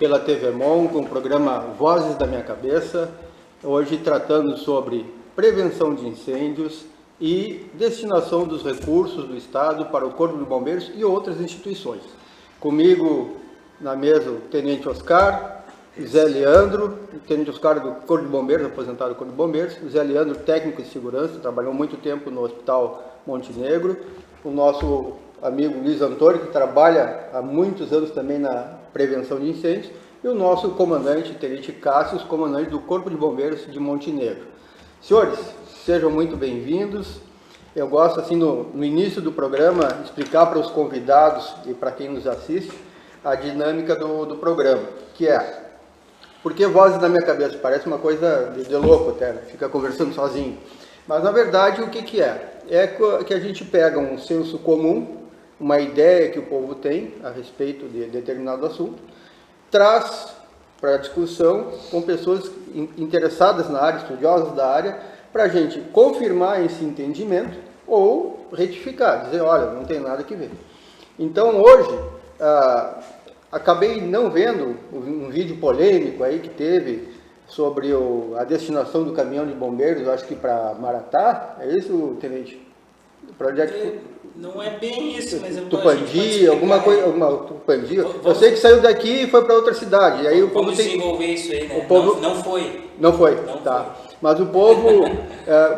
pela TV Mon com o programa Vozes da Minha Cabeça, hoje tratando sobre prevenção de incêndios e destinação dos recursos do Estado para o Corpo de Bombeiros e outras instituições. Comigo na mesa o Tenente Oscar, Zé Leandro, Tenente Oscar do Corpo de Bombeiros, aposentado do Corpo de Bombeiros, Zé Leandro, técnico de segurança, trabalhou muito tempo no Hospital Montenegro, o nosso amigo Luiz Antônio, que trabalha há muitos anos também na prevenção de incêndios, e o nosso comandante, Tenente Cássio, comandante do Corpo de Bombeiros de Montenegro. Senhores, sejam muito bem-vindos. Eu gosto, assim, no início do programa, explicar para os convidados e para quem nos assiste a dinâmica do programa, que é, porque Vozes da Minha Cabeça parece uma coisa de louco até, né? Fica conversando sozinho. Mas, na verdade, o que é? É que a gente pega um senso comum, uma ideia que o povo tem a respeito de determinado assunto, traz para a discussão com pessoas interessadas na área, estudiosas da área, para a gente confirmar esse entendimento ou retificar, dizer, olha, não tem nada que ver. Então, hoje, acabei não vendo um vídeo polêmico aí que teve sobre a destinação do caminhão de bombeiros, acho que para Maratá, é isso, Tenente? Não é bem isso, mas eu Tupandi, alguma coisa, Tupandi. Eu sei que saiu daqui e foi para outra cidade. Aí o povo vamos desenvolver isso aí, né? O povo... Não foi. Não foi, tá. Mas o povo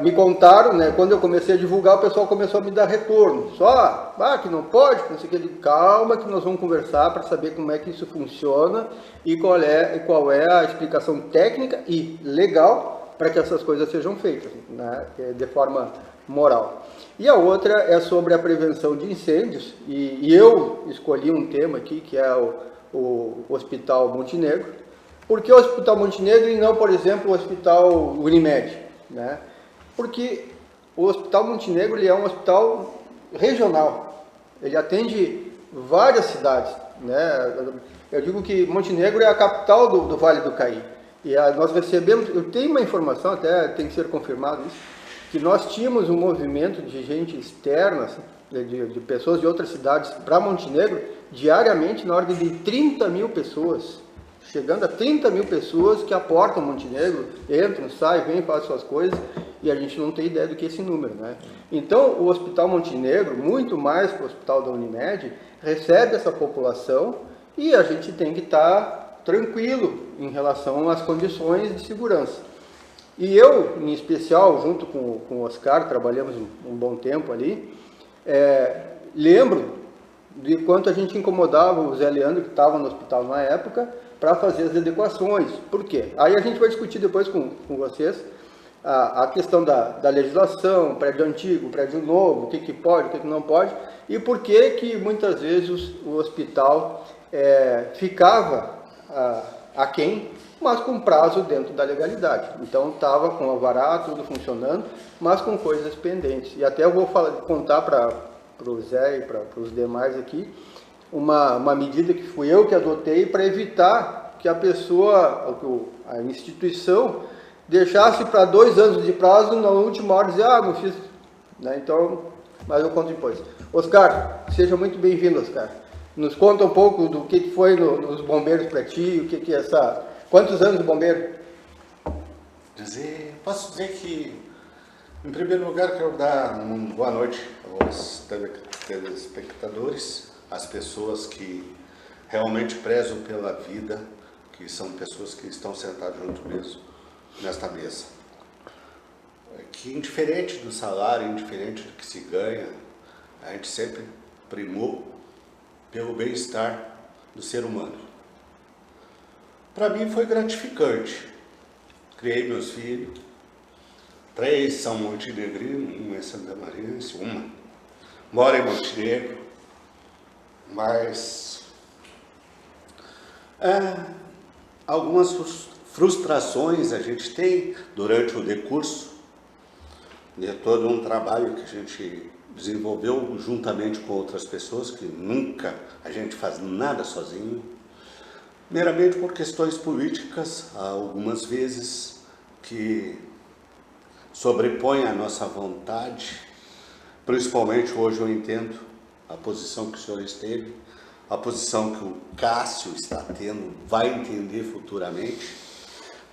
me contaram, né? Quando eu comecei a divulgar, o pessoal começou a me dar retorno. Só, que não pode, que não sei o que. Calma, que nós vamos conversar para saber como é que isso funciona e qual é a explicação técnica e legal para que essas coisas sejam feitas, né? De forma moral. E a outra é sobre a prevenção de incêndios, e eu escolhi um tema aqui, que é o Hospital Montenegro. Por que o Hospital Montenegro e não, por exemplo, o Hospital Unimed? Né? Porque o Hospital Montenegro ele é um hospital regional, ele atende várias cidades. Né? Eu digo que Montenegro é a capital do Vale do Caí, e nós recebemos, eu tenho uma informação, até tem que ser confirmado isso, que nós tínhamos um movimento de gente externa, de pessoas de outras cidades para Montenegro, diariamente na ordem de 30 mil pessoas, chegando a 30 mil pessoas que aportam Montenegro, entram, saem, vêm, fazem suas coisas, e a gente não tem ideia do que é esse número. Né? Então, o Hospital Montenegro, muito mais que o Hospital da Unimed, recebe essa população e a gente tem que estar tranquilo em relação às condições de segurança. E eu, em especial, junto com o Oscar, trabalhamos um bom tempo ali, lembro de quanto a gente incomodava o Zé Leandro, que estava no hospital na época, para fazer as adequações. Por quê? Aí a gente vai discutir depois com vocês a questão da legislação, prédio antigo, prédio novo, o que pode, o que não pode, e por que muitas vezes o hospital ficava aquém, mas com prazo dentro da legalidade. Então estava com o alvará, tudo funcionando, mas com coisas pendentes. E até eu vou contar para o Zé e para os demais aqui, uma medida que fui eu que adotei para evitar que a pessoa, a instituição, deixasse para 2 anos de prazo, na última hora dizer, não fiz. Né? Então, mas eu conto depois. Oscar, seja muito bem-vindo, Oscar. Nos conta um pouco do que foi nos bombeiros para ti, o que é essa... Quantos anos de bombeiro? Posso dizer que, em primeiro lugar, quero dar uma boa noite aos telespectadores, às pessoas que realmente prezam pela vida, que são pessoas que estão sentadas junto mesmo nesta mesa. Que, indiferente do salário, indiferente do que se ganha, a gente sempre primou pelo bem-estar do ser humano. Para mim foi gratificante. Criei meus filhos, 3 são montenegrinos, uma é santamarense, uma mora em Montenegro, mas algumas frustrações a gente tem durante o decurso de todo um trabalho que a gente desenvolveu juntamente com outras pessoas, que nunca a gente faz nada sozinho. Primeiramente por questões políticas, algumas vezes que sobrepõem a nossa vontade, principalmente hoje eu entendo a posição que o senhor esteve, a posição que o Cássio está tendo, vai entender futuramente.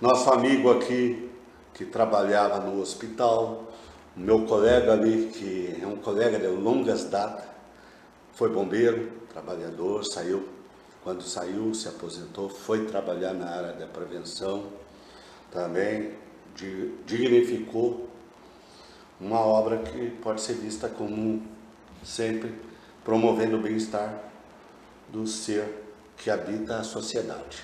Nosso amigo aqui, que trabalhava no hospital, o meu colega ali, que é um colega de longas datas, foi bombeiro, trabalhador, saiu. Quando saiu, se aposentou, foi trabalhar na área da prevenção, também dignificou uma obra que pode ser vista como sempre promovendo o bem-estar do ser que habita a sociedade.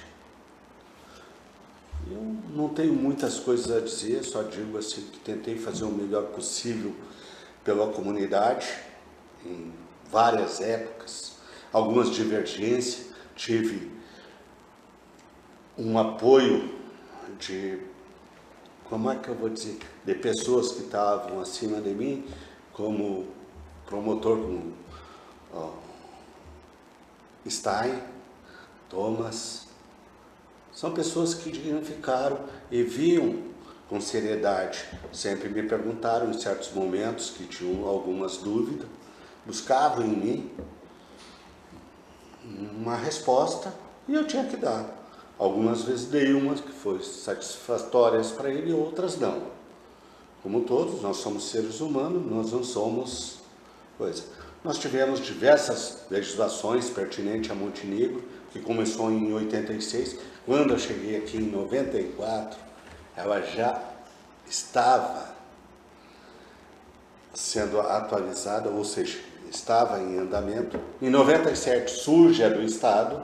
Eu não tenho muitas coisas a dizer, só digo assim que tentei fazer o melhor possível pela comunidade, em várias épocas, algumas divergências, tive um apoio de, como é que eu vou dizer, de pessoas que estavam acima de mim, como promotor com Stein, Thomas. São pessoas que dignificaram e viam com seriedade. Sempre me perguntaram em certos momentos que tinham algumas dúvidas, buscavam em mim uma resposta e eu tinha que dar. Algumas vezes dei umas que foram satisfatórias para ele e outras não. Como todos, nós somos seres humanos, nós não somos coisa. Nós tivemos diversas legislações pertinentes a Montenegro, que começou em 86. Quando eu cheguei aqui em 94, ela já estava sendo atualizada, ou seja, estava em andamento. Em 97 surge a do Estado.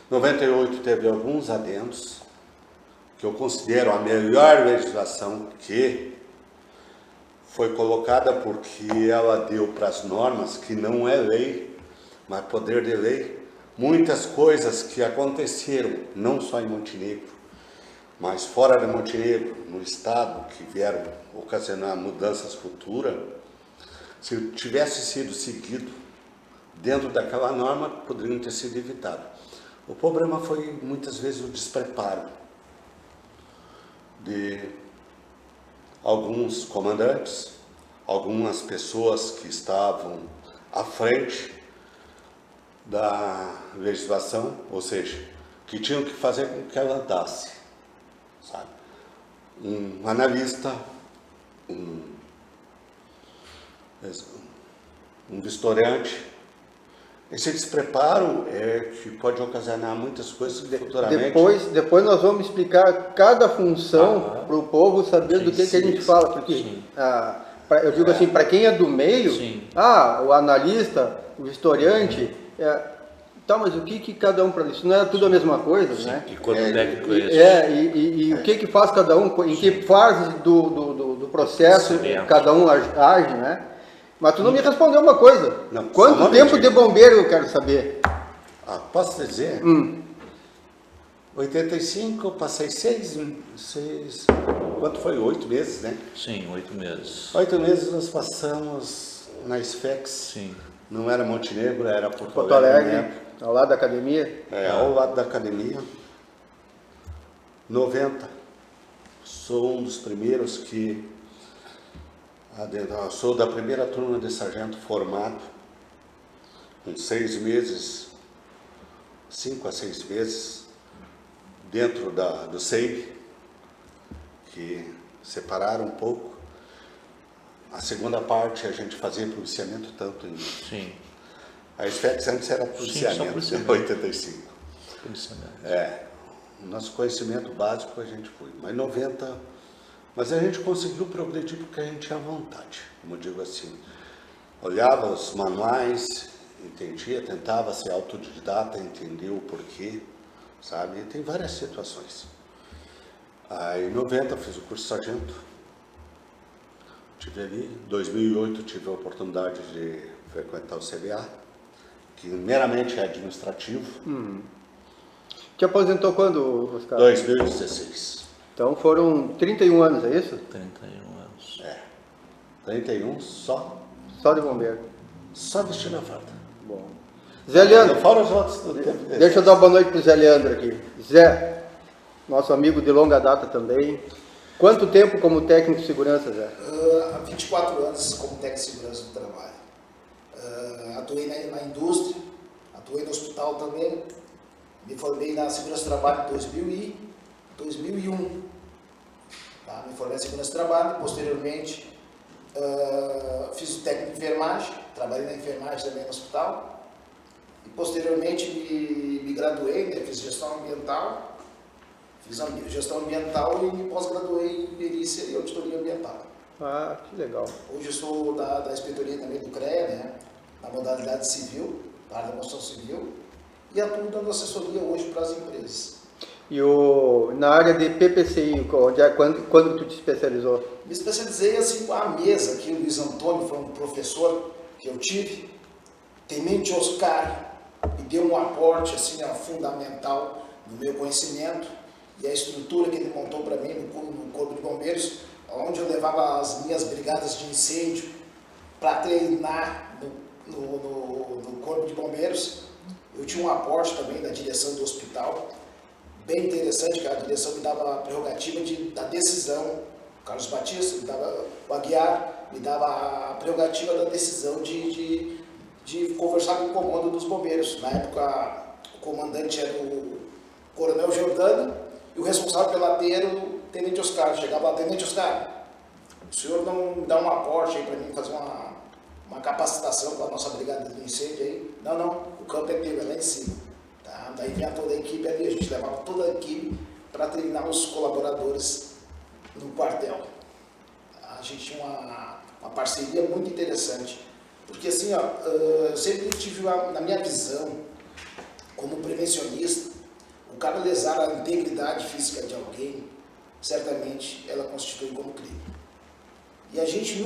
98 teve alguns adendos, que eu considero a melhor legislação que foi colocada, porque ela deu para as normas, que não é lei, mas poder de lei, muitas coisas que aconteceram, não só em Montenegro, mas fora de Montenegro, no Estado, que vieram ocasionar mudanças futuras. Se tivesse sido seguido dentro daquela norma, poderiam ter sido evitados. O problema foi, muitas vezes, o despreparo de alguns comandantes, algumas pessoas que estavam à frente da legislação, ou seja, que tinham que fazer com que ela andasse, sabe? Um analista, um vistoriante. Esse despreparo que pode ocasionar muitas coisas futuramente. Depois nós vamos explicar cada função para o povo saber do que a gente fala, porque eu digo assim, para quem é do meio, o analista, o historiante, mas o que cada um para isso? Não é tudo a mesma coisa, né? E quando o técnico é e o que faz cada um, em que fase do processo cada um age, né? Mas tu não me respondeu uma coisa. Não, quanto tempo de bombeiro eu quero saber? Posso dizer? 85, eu passei 6, quanto foi? 8 meses, né? Sim, 8 meses. 8 meses nós passamos na SFEX. Sim. Não era Montenegro, era Porto Alegre, né? Ao lado da academia? Ao lado da academia. 90. Sou um dos primeiros que... Eu sou da primeira turma de sargento formado, com 6 meses, 5 a 6 meses, dentro do SEIB, que separaram um pouco. A segunda parte a gente fazia policiamento tanto em... Sim. A SFEX antes era policiamento, em 85. Policiamento. O nosso conhecimento básico a gente foi, mas 90... Mas a gente conseguiu progredir porque a gente tinha vontade, como eu digo assim. Olhava os manuais, entendia, tentava ser autodidata, entender o porquê, sabe? E tem várias situações. Aí em 90 fiz o curso de sargento. Tive ali, em 2008 tive a oportunidade de frequentar o CBA, que meramente é administrativo. Te aposentou quando, Oscar? 2016. Então foram 31 anos, é isso? 31 anos. 31 só Só de bombeiro. Só vestindo a farda. Bom. Zé Leandro, Fora os outros do tempo desse. deixa eu dar uma boa noite para o Zé Leandro aqui. Zé, nosso amigo de longa data também. Quanto tempo como técnico de segurança, Zé? 24 anos como técnico de segurança do trabalho. Atuei na indústria, atuei no hospital também, me formei na segurança do trabalho em 2001. Tá? Me formei na segurança do trabalho, posteriormente fiz o técnico de enfermagem, trabalhei na enfermagem também no hospital, e posteriormente me graduei, né? Fiz gestão ambiental, e me pós-graduei em perícia e auditoria ambiental. Ah, que legal. Hoje eu sou da inspetoria também do CREA, né? Na modalidade civil, na área da construção civil, e atuo dando assessoria hoje para as empresas. E na área de PPCI, quando tu te especializou? Me especializei assim com a mesa, que o Luiz Antônio foi um professor que eu tive, Tenente Oscar, me deu um aporte assim, fundamental no meu conhecimento, e a estrutura que ele montou para mim no Corpo de Bombeiros, onde eu levava as minhas brigadas de incêndio para treinar no Corpo de Bombeiros. Eu tinha um aporte também da direção do hospital, bem interessante, que a direção me dava a prerrogativa da decisão. O Carlos Batista me dava, o Aguiar me dava a prerrogativa da decisão de conversar com o comando dos bombeiros. Na época, o comandante era o Coronel Giordano e o responsável pela TE era o Tenente Oscar. Chegava lá, Tenente Oscar, o senhor não dá um aporte aí para mim fazer uma capacitação para a nossa brigada de incêndio aí? Não, o campo é teu, é lá em cima. Tá? Daí vinha toda a equipe ali, a gente levava toda a equipe para treinar os colaboradores no quartel. A gente tinha uma parceria muito interessante, porque assim, eu sempre tive na minha visão, como prevencionista, o cara lesar a integridade física de alguém, certamente ela constitui como crime. E a gente eu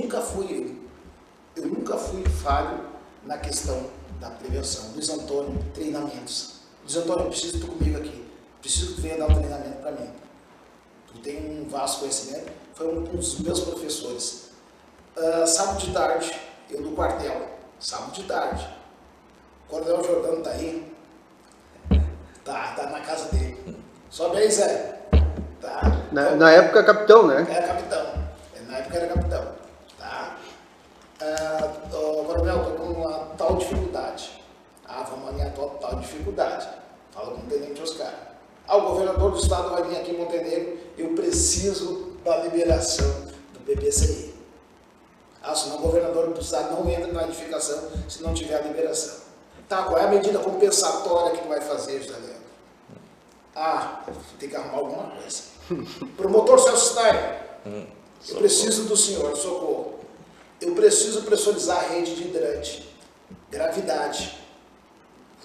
nunca fui falho na questão da prevenção. Luiz Antônio, treinamentos. Luiz Antônio, eu preciso que tu comigo aqui. Preciso que tu venha dar um treinamento para mim. Tu tem um vasto conhecimento. Foi um dos meus professores. Sábado de tarde, eu no quartel. Sábado de tarde. O Coronel Giordano tá aí. Tá na casa dele. Sobe aí, Zé. Tá. Na época, capitão, né? Era capitão. Na época era capitão. Tá. Coronel, estou com uma tal dificuldade. Vamos alinhar tal dificuldade. Fala com o Tenente Oscar. O governador do estado vai vir aqui em Montenegro, eu preciso da liberação do PPCI. Senão o governador do estado não entra na edificação se não tiver a liberação. Tá, qual é a medida compensatória que tu vai fazer, José Leandro? Tem que arrumar alguma coisa. Promotor Celso Stein, eu preciso do senhor, socorro. Eu preciso pressurizar a rede de hidrante. Gravidade.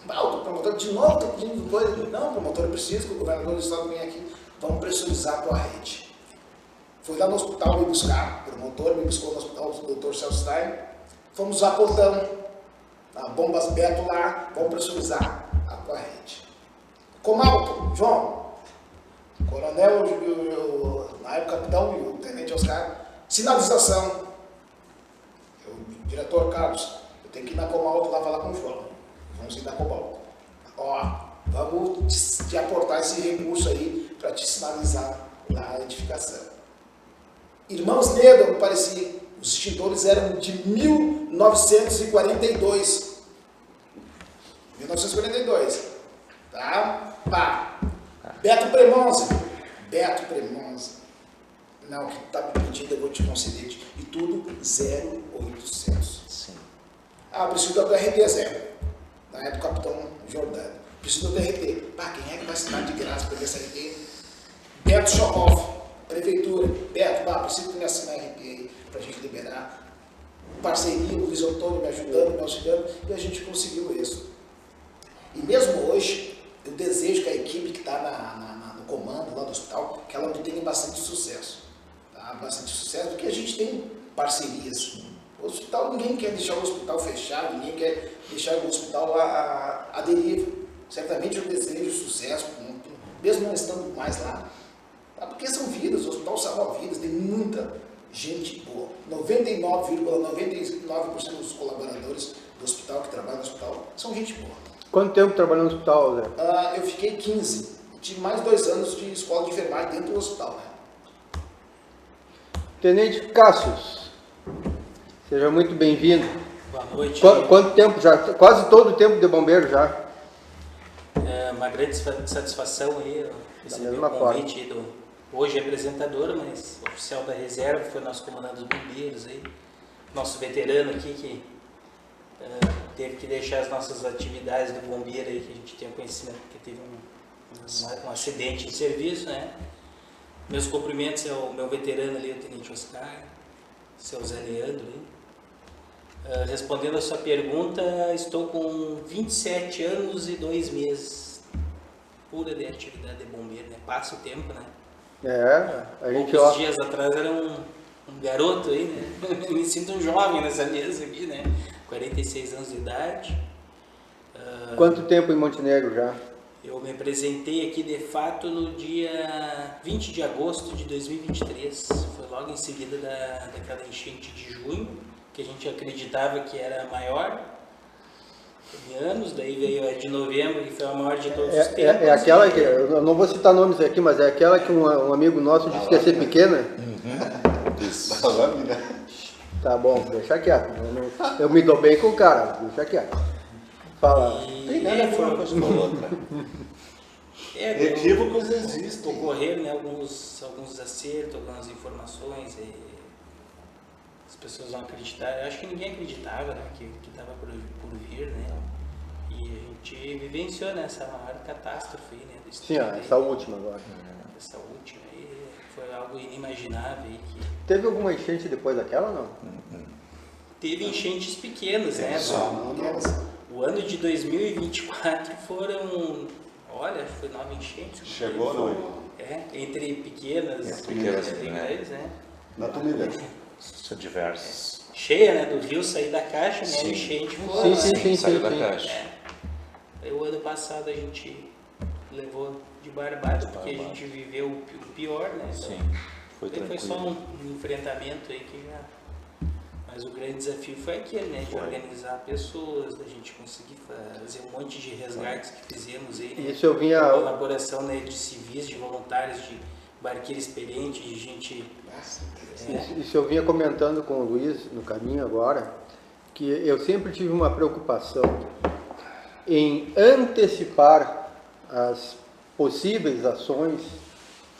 O promotor, de novo, estou pedindo coisa. Não, promotor, eu preciso que o governador do estado venha aqui. Vamos pressurizar a tua rede. Fui lá no hospital me buscar. O promotor me buscou no hospital, o Dr. Celso Stein. Fomos a Portão, na Bombas Beto lá, vamos pressurizar a tua rede. Comalto, João, coronel, na época capitão, e o tenente Oscar, sinalização. O diretor Carlos, eu tenho que ir na Comalto lá falar com o João. Vamos ir na Comalto. Vamos te aportar esse recurso aí para te sinalizar lá a edificação. Irmãos Nedo, parecia, os extintores eram de 1942. 1942. Tá? Beto Premonze. Não, o que está me pedindo eu vou te conceder. E tudo 0800. Sim. Preciso da DRT 0. Na época, o capitão Jordano. Preciso da DRT. Quem é que vai assinar de graça para essa RT? Beto Schohoff, prefeitura. Beto, preciso que me assine a RT aí para a gente liberar. Parceria, o Luiz Antônio me ajudando, me auxiliando, e a gente conseguiu isso. E mesmo hoje, eu desejo que a equipe que está no comando lá do hospital, que ela tenha bastante sucesso. Tá? Bastante sucesso, porque a gente tem parcerias. O hospital, ninguém quer deixar o hospital fechado, ninguém quer deixar o hospital à deriva. Certamente eu desejo sucesso, mesmo não estando mais lá. Tá? Porque são vidas, o hospital salva vidas, tem muita gente boa. 99,99% dos colaboradores do hospital que trabalham no hospital são gente boa. Quanto tempo trabalhou no hospital, Zé? Eu fiquei 15. Tive mais 2 anos de escola de enfermagem dentro do hospital. Né? Tenente Cássius, seja muito bem-vindo. Boa noite. Quanto tempo já? Quase todo o tempo de bombeiro já. uma grande satisfação aí, receber o mesma convite aí hoje apresentador, mas oficial da reserva, foi nosso comandante dos bombeiros aí, nosso veterano aqui que teve que deixar as nossas atividades do bombeiro aí, que a gente tem conhecimento que teve um acidente de serviço, né? Meus cumprimentos ao meu veterano ali, o Tenente Oscar, seu Zé Leandro aí. Respondendo a sua pergunta, estou com 27 anos e 2 meses pura de atividade de bombeiro, né? Passa o tempo, né? A gente Poucos dias atrás era um garoto aí, né? Me sinto um jovem nessa mesa aqui, né? 46 anos de idade. Quanto tempo em Montenegro já? Eu me apresentei aqui de fato no dia 20 de agosto de 2023. Foi logo em seguida daquela enchente de junho, que a gente acreditava que era maior em anos, daí veio a de novembro, que foi a maior de todos os tempos. É aquela que, eu não vou citar nomes aqui, mas é aquela que um amigo nosso disse que ia ser pequena? Isso. Tá bom, deixa quieto. Eu me dou bem com o cara, deixa quieto. Fala. Tem nada a ver uma coisa com a outra. Equívocos existem. Ocorreram, né, alguns acertos, algumas informações, e as pessoas não acreditaram. Eu acho que ninguém acreditava, né, que estava por vir, né? E a gente vivenciou nessa maior catástrofe, né? Sim, essa última agora. Essa última aí foi algo inimaginável. Que teve alguma enchente depois daquela ou não? teve enchentes pequenas, né? O ano de 2024 foram, olha, foi 9 enchentes. Chegou não? Entre pequenas e grandes, né? Na Tumilha. São diversos. Cheia, né? Do rio sair da caixa, né? Sim. Enchente foi. Sim, Saiu da caixa. O ano passado a gente levou de barbada, porque a gente viveu o pior, né? Então, Sim, foi tranquilo. foi só um enfrentamento aí que já... Mas o grande desafio foi aquele, né? De organizar pessoas, da gente conseguir fazer um monte de resgates que fizemos aí, né? Isso eu vinha... Colaboração, né, de civis, de voluntários, de barqueiro experiente, de gente... Isso eu vinha comentando com o Luiz no caminho agora, que eu sempre tive uma preocupação em antecipar as possíveis ações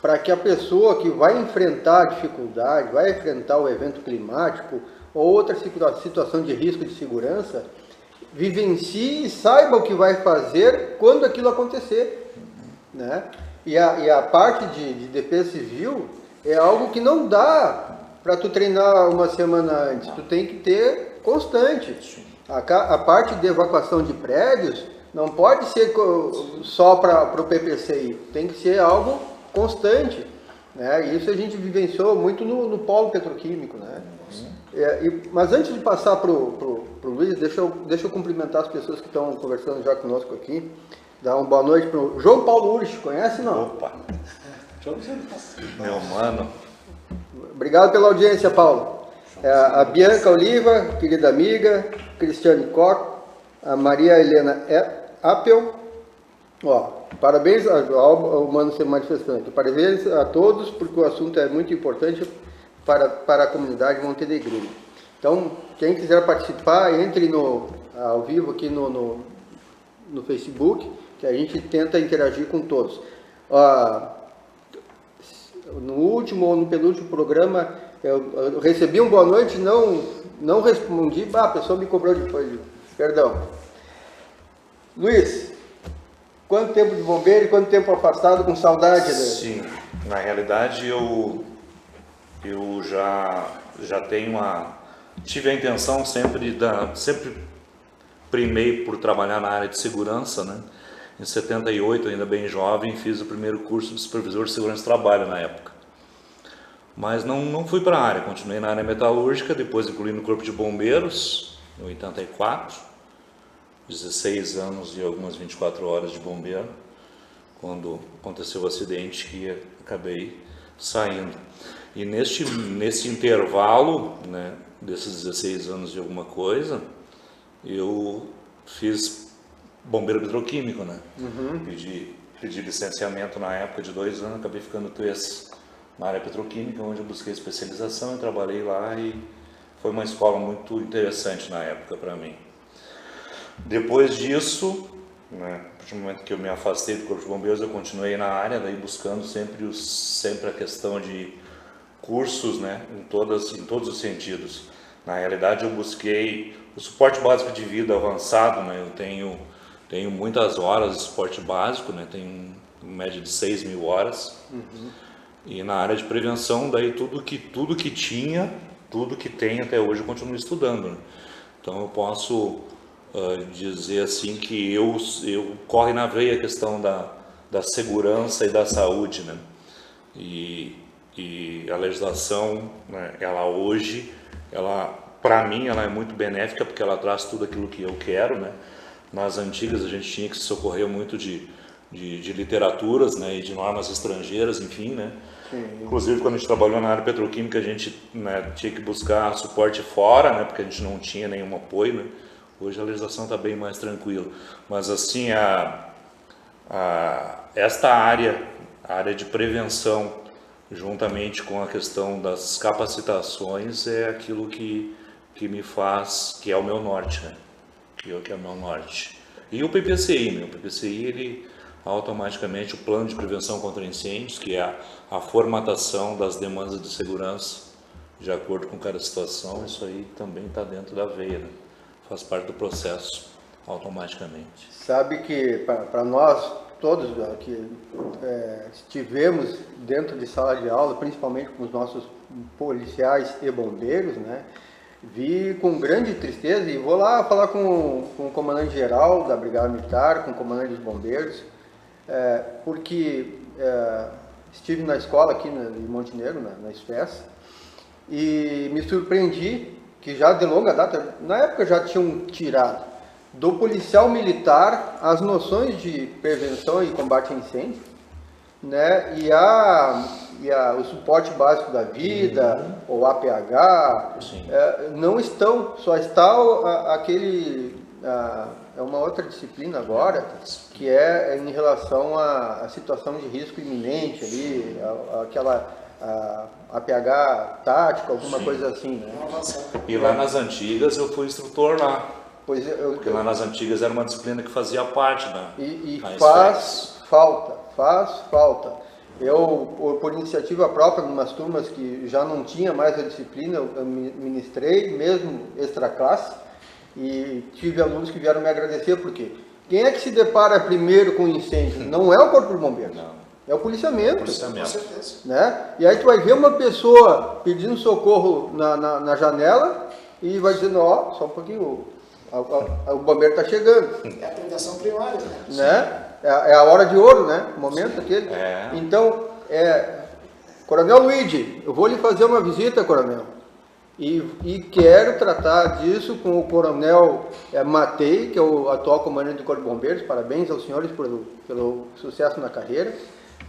para que a pessoa que vai enfrentar a dificuldade, vai enfrentar o evento climático ou outra situação de risco de segurança, vivencie e saiba o que vai fazer quando aquilo acontecer, né? E a parte de defesa civil é algo que não dá para tu treinar uma semana antes, tu tem que ter constante. A parte de evacuação de prédios não pode ser só para o PPCI, tem que ser algo constante, né? Isso a gente vivenciou muito no polo petroquímico, né? Mas antes de passar para o Luiz, deixa eu cumprimentar as pessoas que estão conversando já conosco aqui. Dar uma boa noite para o João Paulo Urich, conhece não? Opa! Meu mano. Obrigado pela audiência, Paulo. A Bianca Oliva, querida amiga, Cristiane Koch, a Maria Helena Appel. Parabéns ao Mano se manifestando. Parabéns a todos, porque o assunto é muito importante para a comunidade montenegrina. Então, quem quiser participar, entre ao vivo aqui no Facebook, que a gente tenta interagir com todos. No último ou no penúltimo programa, eu recebi um boa noite, não respondi, a pessoa me cobrou depois, perdão. Luiz, quanto tempo de bombeiro e quanto tempo afastado, com saudade? Sim, na realidade eu já tenho tive a intenção sempre primei por trabalhar na área de segurança, né? Em 78, ainda bem jovem, fiz o primeiro curso de supervisor de segurança de trabalho na época. Mas não fui para a área, continuei na área metalúrgica, depois incluí no Corpo de Bombeiros, em 84, 16 anos e algumas 24 horas de bombeiro, quando aconteceu o acidente que acabei saindo. E nesse intervalo, né, desses 16 anos e alguma coisa, eu fiz bombeiro petroquímico, né? Pedi licenciamento na época de 2 anos, acabei ficando 3 na área petroquímica, onde eu busquei especialização e trabalhei lá, e foi uma escola muito interessante na época para mim. Depois disso, né? A partir do momento que eu me afastei do Corpo de Bombeiros, eu continuei na área, daí buscando sempre a questão de cursos, né? Em todos os sentidos. Na realidade, eu busquei o suporte básico de vida avançado, né? Eu tenho muitas horas de suporte básico, né? Tenho em média de 6.000 horas. E na área de prevenção, daí tudo que tinha, tudo que tem até hoje eu continuo estudando, né? Então eu posso dizer assim que eu corre na veia a questão da segurança e da saúde, né? E a legislação, né, ela hoje, para mim, ela é muito benéfica porque ela traz tudo aquilo que eu quero, né? Nas antigas a gente tinha que se socorrer muito de literaturas, né, e de normas estrangeiras, enfim, né? Sim. Inclusive quando a gente trabalhou na área petroquímica a gente, né, tinha que buscar suporte fora, né, porque a gente não tinha nenhum apoio, né? Hoje a legislação está bem mais tranquila, mas assim esta área, a área de prevenção, juntamente com a questão das capacitações, é aquilo que me faz, que é o meu norte, né? Que é o meu norte. E o PPCI, o PPCI, ele automaticamente, o plano de prevenção contra incêndios, que é a formatação das demandas de segurança de acordo com cada situação, isso aí também está dentro da veia, né? Faz parte do processo automaticamente. Sabe que para nós todos que estivemos dentro de sala de aula, principalmente com os nossos policiais e bombeiros, né, vi com grande tristeza, e vou lá falar com o comandante-geral da Brigada Militar, com o comandante dos bombeiros, porque estive na escola aqui em Montenegro, na SFES, e me surpreendi que já de longa data, na época já tinham tirado do policial militar as noções de prevenção e combate a incêndio, né? O suporte básico da vida, ou APH, não estão, só está é uma outra disciplina agora, que é em relação à situação de risco iminente ali, aquela APH tático, alguma coisa assim, né? E lá nas antigas eu fui instrutor lá. Pois porque lá nas antigas era uma disciplina que fazia parte da faz falta. Eu, por iniciativa própria, em umas turmas que já não tinha mais a disciplina, eu ministrei, mesmo extra classe, e tive alunos que vieram me agradecer, porque quem é que se depara primeiro com incêndio? Não é o Corpo de Bombeiros. Não. É o policiamento. Com certeza. Né? E aí tu vai ver uma pessoa pedindo socorro na janela e vai dizendo, ó, só um pouquinho, o bombeiro está chegando. É a prevenção primária, né? É a hora de ouro, né? O momento aquele. Então, Coronel Luigi, eu vou lhe fazer uma visita, coronel. E quero tratar disso com o coronel Matei, que é o atual comandante do Corpo de Bombeiros. Parabéns aos senhores pelo sucesso na carreira.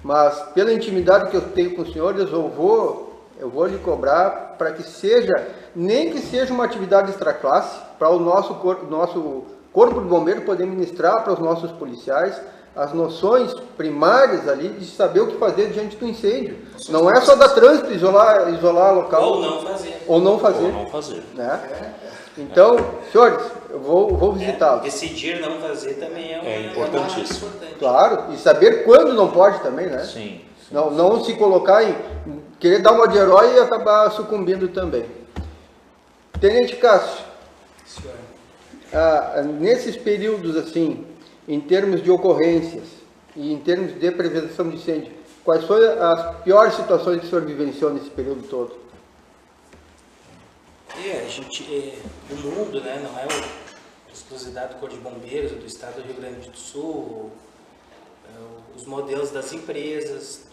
Mas pela intimidade que eu tenho com os senhores, eu vou lhe cobrar para que seja, nem que seja uma atividade extraclasse, para o nosso Corpo de Bombeiros poder ministrar para os nossos policiais as noções primárias ali de saber o que fazer diante do incêndio. Não é só dar trânsito, isolar local. Ou não fazer. Né? Então, senhores, eu vou visitá-los. Decidir não fazer também é importantíssimo. Claro, e saber quando não pode também, né? Sim. Não se colocar em querer dar uma de herói e acabar sucumbindo também. Tenente Cássio, nesses períodos assim, em termos de ocorrências e em termos de prevenção de incêndio, quais foram as piores situações que o senhor vivenciou nesse período todo? O mundo, né, não é a exclusividade do Corpo de Bombeiros do Estado do Rio Grande do Sul, os modelos das empresas,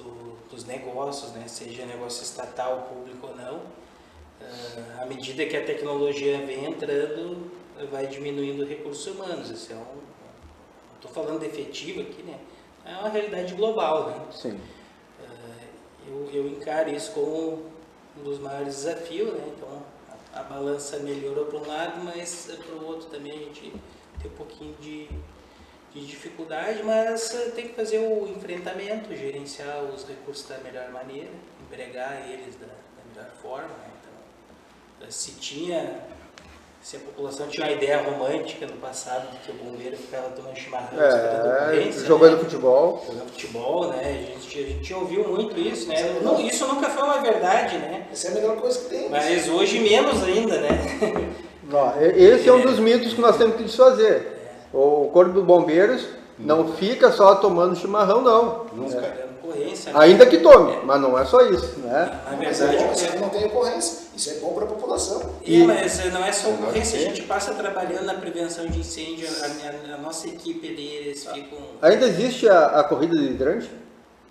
dos negócios, né, seja negócio estatal, público ou não, à medida que a tecnologia vem entrando, vai diminuindo recursos humanos. Isso estou falando de efetivo aqui, né? É uma realidade global, né? Sim. Eu encaro isso como um dos maiores desafios, né? Então, a balança melhorou para um lado, mas para o outro também a gente tem um pouquinho de dificuldade, mas tem que fazer o enfrentamento, gerenciar os recursos da melhor maneira, empregar eles da melhor forma, né? Então, se tinha se a população tinha uma ideia romântica no passado de que o bombeiro ficava tomando chimarrão, esperando a ocorrência, jogando né? futebol. Jogando futebol, né? A gente ouviu muito isso, né? Não, isso nunca foi uma verdade, né? Essa é a melhor coisa que tem. Mas hoje menos ainda, né? Ó, esse é um dos mitos que nós temos que desfazer. O Corpo de Bombeiros não fica só tomando chimarrão, não. Nunca. Ocorrência, né? Ainda que tome, mas não é só isso, né? Na Mas é verdade, bom, assim, não tem ocorrência. Isso é bom para a população. mas não é só ocorrência, a gente passa trabalhando na prevenção de incêndio, a nossa equipe ali, eles ficam... Ainda existe a corrida de hidrante?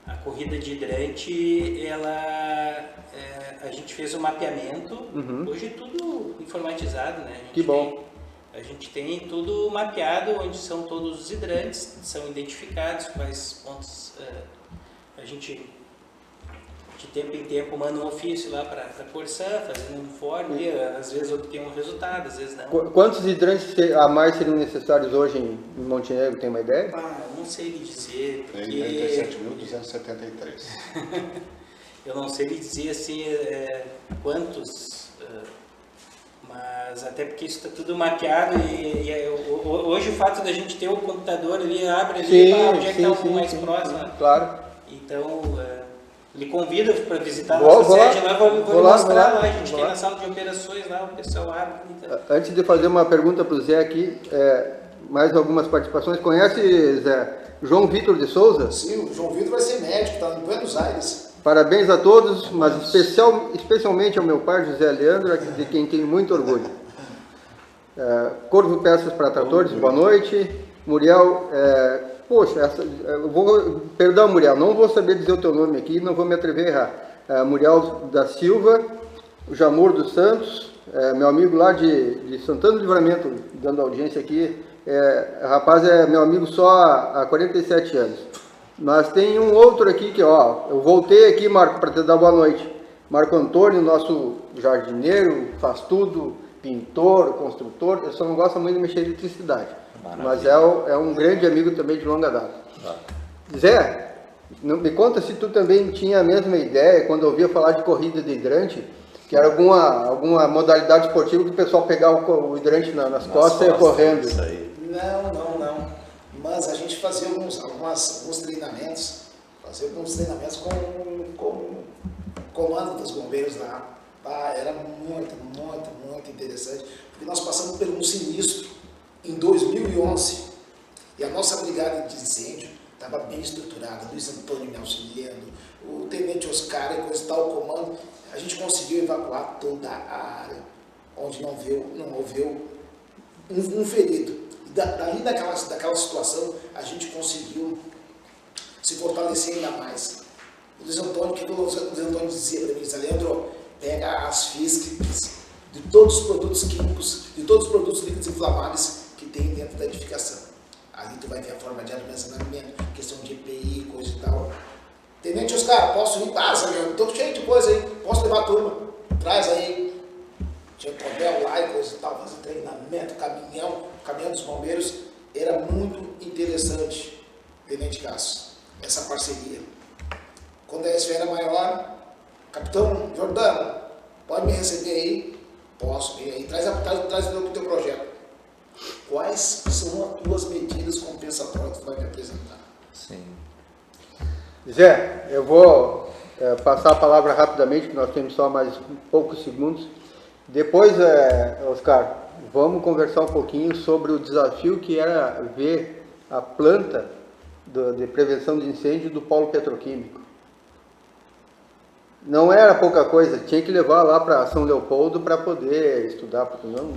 A corrida de hidrante, a gente fez um mapeamento, hoje é tudo informatizado, né? Que bom. A gente tem tudo mapeado, onde são todos os hidrantes, são identificados quais pontos a gente, de tempo em tempo, manda um ofício lá para a Corsã, fazendo um informe, e às vezes obtém um resultado, às vezes não. Quantos hidrantes a mais seriam necessários hoje em Montenegro, tem uma ideia? Eu não sei lhe dizer, Tem porque 37.273. eu não sei lhe dizer assim quantos, mas até porque isso está tudo mapeado hoje o fato da gente ter o computador ali, abre ali, onde é que está o mais próximo. Claro. Então, lhe convido para visitar a Vou nossa lá, sede lá, vou vou lá, mostrar vou lá, a gente vou tem lá. na sala de operações lá, o pessoal abre. Então. Antes de fazer uma pergunta para o Zé aqui, mais algumas participações. Conhece, Zé, João Vitor de Souza? Sim, o João Vitor vai ser médico, está em Buenos Aires. Parabéns a todos, mas especialmente ao meu pai, José Leandro, de quem tenho muito orgulho. Corvo Peças para Tratores, boa noite. Muriel, perdão, Muriel, não vou saber dizer o teu nome aqui, não vou me atrever a errar. Muriel da Silva, o Jamur dos Santos, meu amigo lá de Santana do Livramento, dando audiência aqui. Rapaz, é meu amigo só há 47 anos. Mas tem um outro aqui que, eu voltei aqui, Marco, para te dar boa noite. Marco Antônio, nosso jardineiro, faz tudo, pintor, construtor, eu só não gosto muito de mexer em eletricidade. Mas é um grande amigo também de longa data. Zé, me conta se tu também tinha a mesma ideia, quando ouvia falar de corrida de hidrante, que era alguma modalidade esportiva que o pessoal pegava o hidrante nas costas e ia correndo. Isso aí. Não. Mas a gente fazia alguns treinamentos, com o comando dos bombeiros lá. Era muito interessante, porque nós passamos por um sinistro em 2011 e a nossa brigada de incêndio estava bem estruturada, Luiz Antônio me auxiliando, o tenente Oscar e coisa e tal, o comando. A gente conseguiu evacuar toda a área, onde não houve um ferido. E dali daquela situação, a gente conseguiu se fortalecer ainda mais. O Luiz Antônio, que o Luiz Antônio dizia para mim, Leandro, pega as físicas de todos os produtos químicos, de todos os produtos líquidos inflamáveis que tem dentro da edificação. Ali tu vai ver a forma de armazenamento, questão de EPI, coisa e tal. Tenente Oscar, posso ir? Leandro, estou cheio de coisa aí, posso levar a turma? Traz aí. Tinha papel lá e coisa e tal, fazer treinamento, caminhão dos bombeiros. Era muito interessante, Tenente Cássio, essa parceria. Quando a esfera maior, Capitão Jordano, pode me receber aí? Posso, vem aí, traz o teu projeto. Quais são as tuas medidas compensatórias que tu vai me apresentar? Sim. Zé, eu vou passar a palavra rapidamente, porque nós temos só mais poucos segundos. Depois, Oscar, vamos conversar um pouquinho sobre o desafio que era ver a planta de prevenção de incêndio do polo petroquímico. Não era pouca coisa, tinha que levar lá para São Leopoldo para poder estudar, porque não...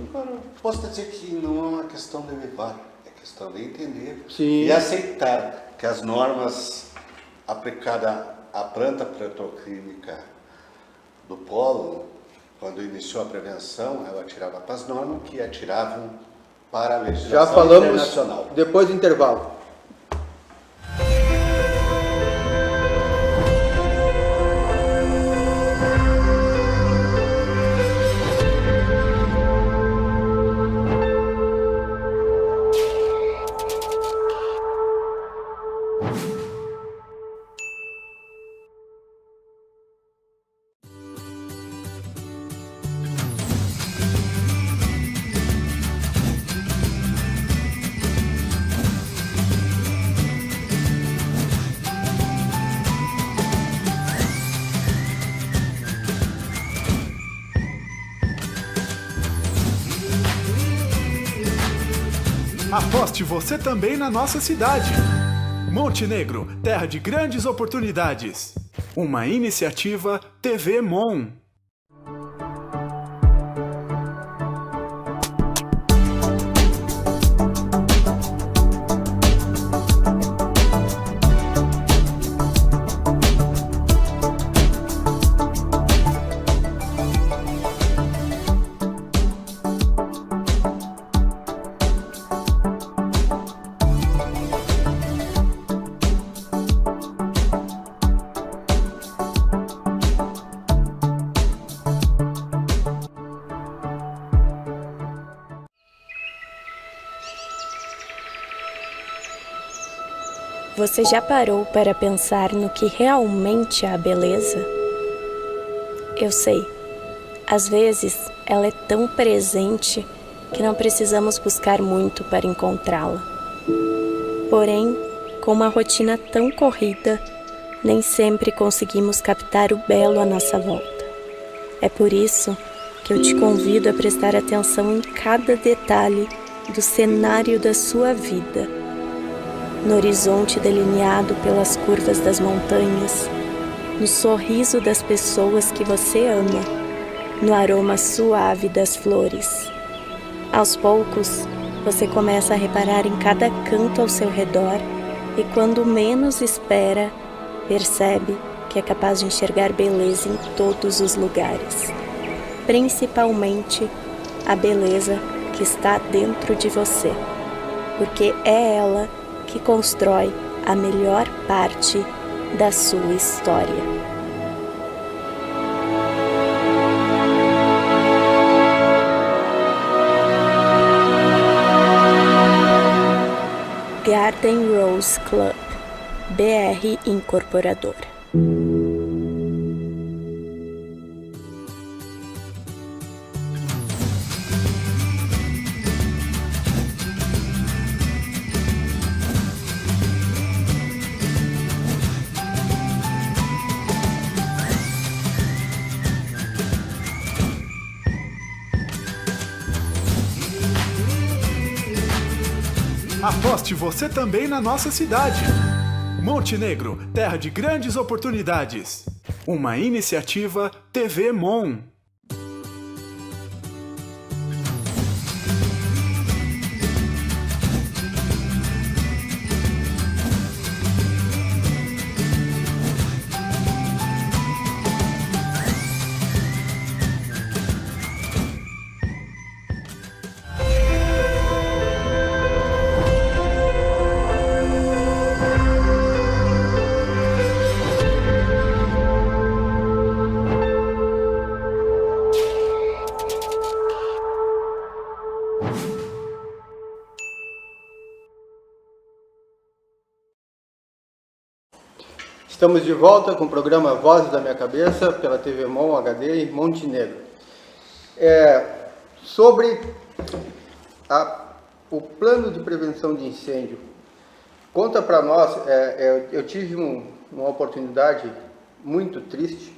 Posso dizer que não é uma questão de levar, é questão de entender. Sim. E aceitar que as normas aplicadas à planta petroquímica do polo, quando iniciou a prevenção, ela atirava para as normas que atiravam para a legislação Já falamos internacional. depois do intervalo. Aposte você também na nossa cidade. Montenegro, terra de grandes oportunidades. Uma iniciativa TV Mon. Você já parou para pensar no que realmente é a beleza? Eu sei, às vezes ela é tão presente que não precisamos buscar muito para encontrá-la. Porém, com uma rotina tão corrida, nem sempre conseguimos captar o belo à nossa volta. É por isso que eu te convido a prestar atenção em cada detalhe do cenário da sua vida. No horizonte delineado pelas curvas das montanhas, no sorriso das pessoas que você ama, no aroma suave das flores. Aos poucos, você começa a reparar em cada canto ao seu redor e quando menos espera, percebe que é capaz de enxergar beleza em todos os lugares. Principalmente a beleza que está dentro de você, porque é ela que constrói a melhor parte da sua história. Garden Rose Club, BR Incorporadora. Aposte você também na nossa cidade. Montenegro, terra de grandes oportunidades. Uma iniciativa TV Mon. Estamos de volta com o programa Vozes da Minha Cabeça, pela TV Mon HD em Montenegro. Sobre o plano de prevenção de incêndio. Conta para nós, eu tive uma oportunidade muito triste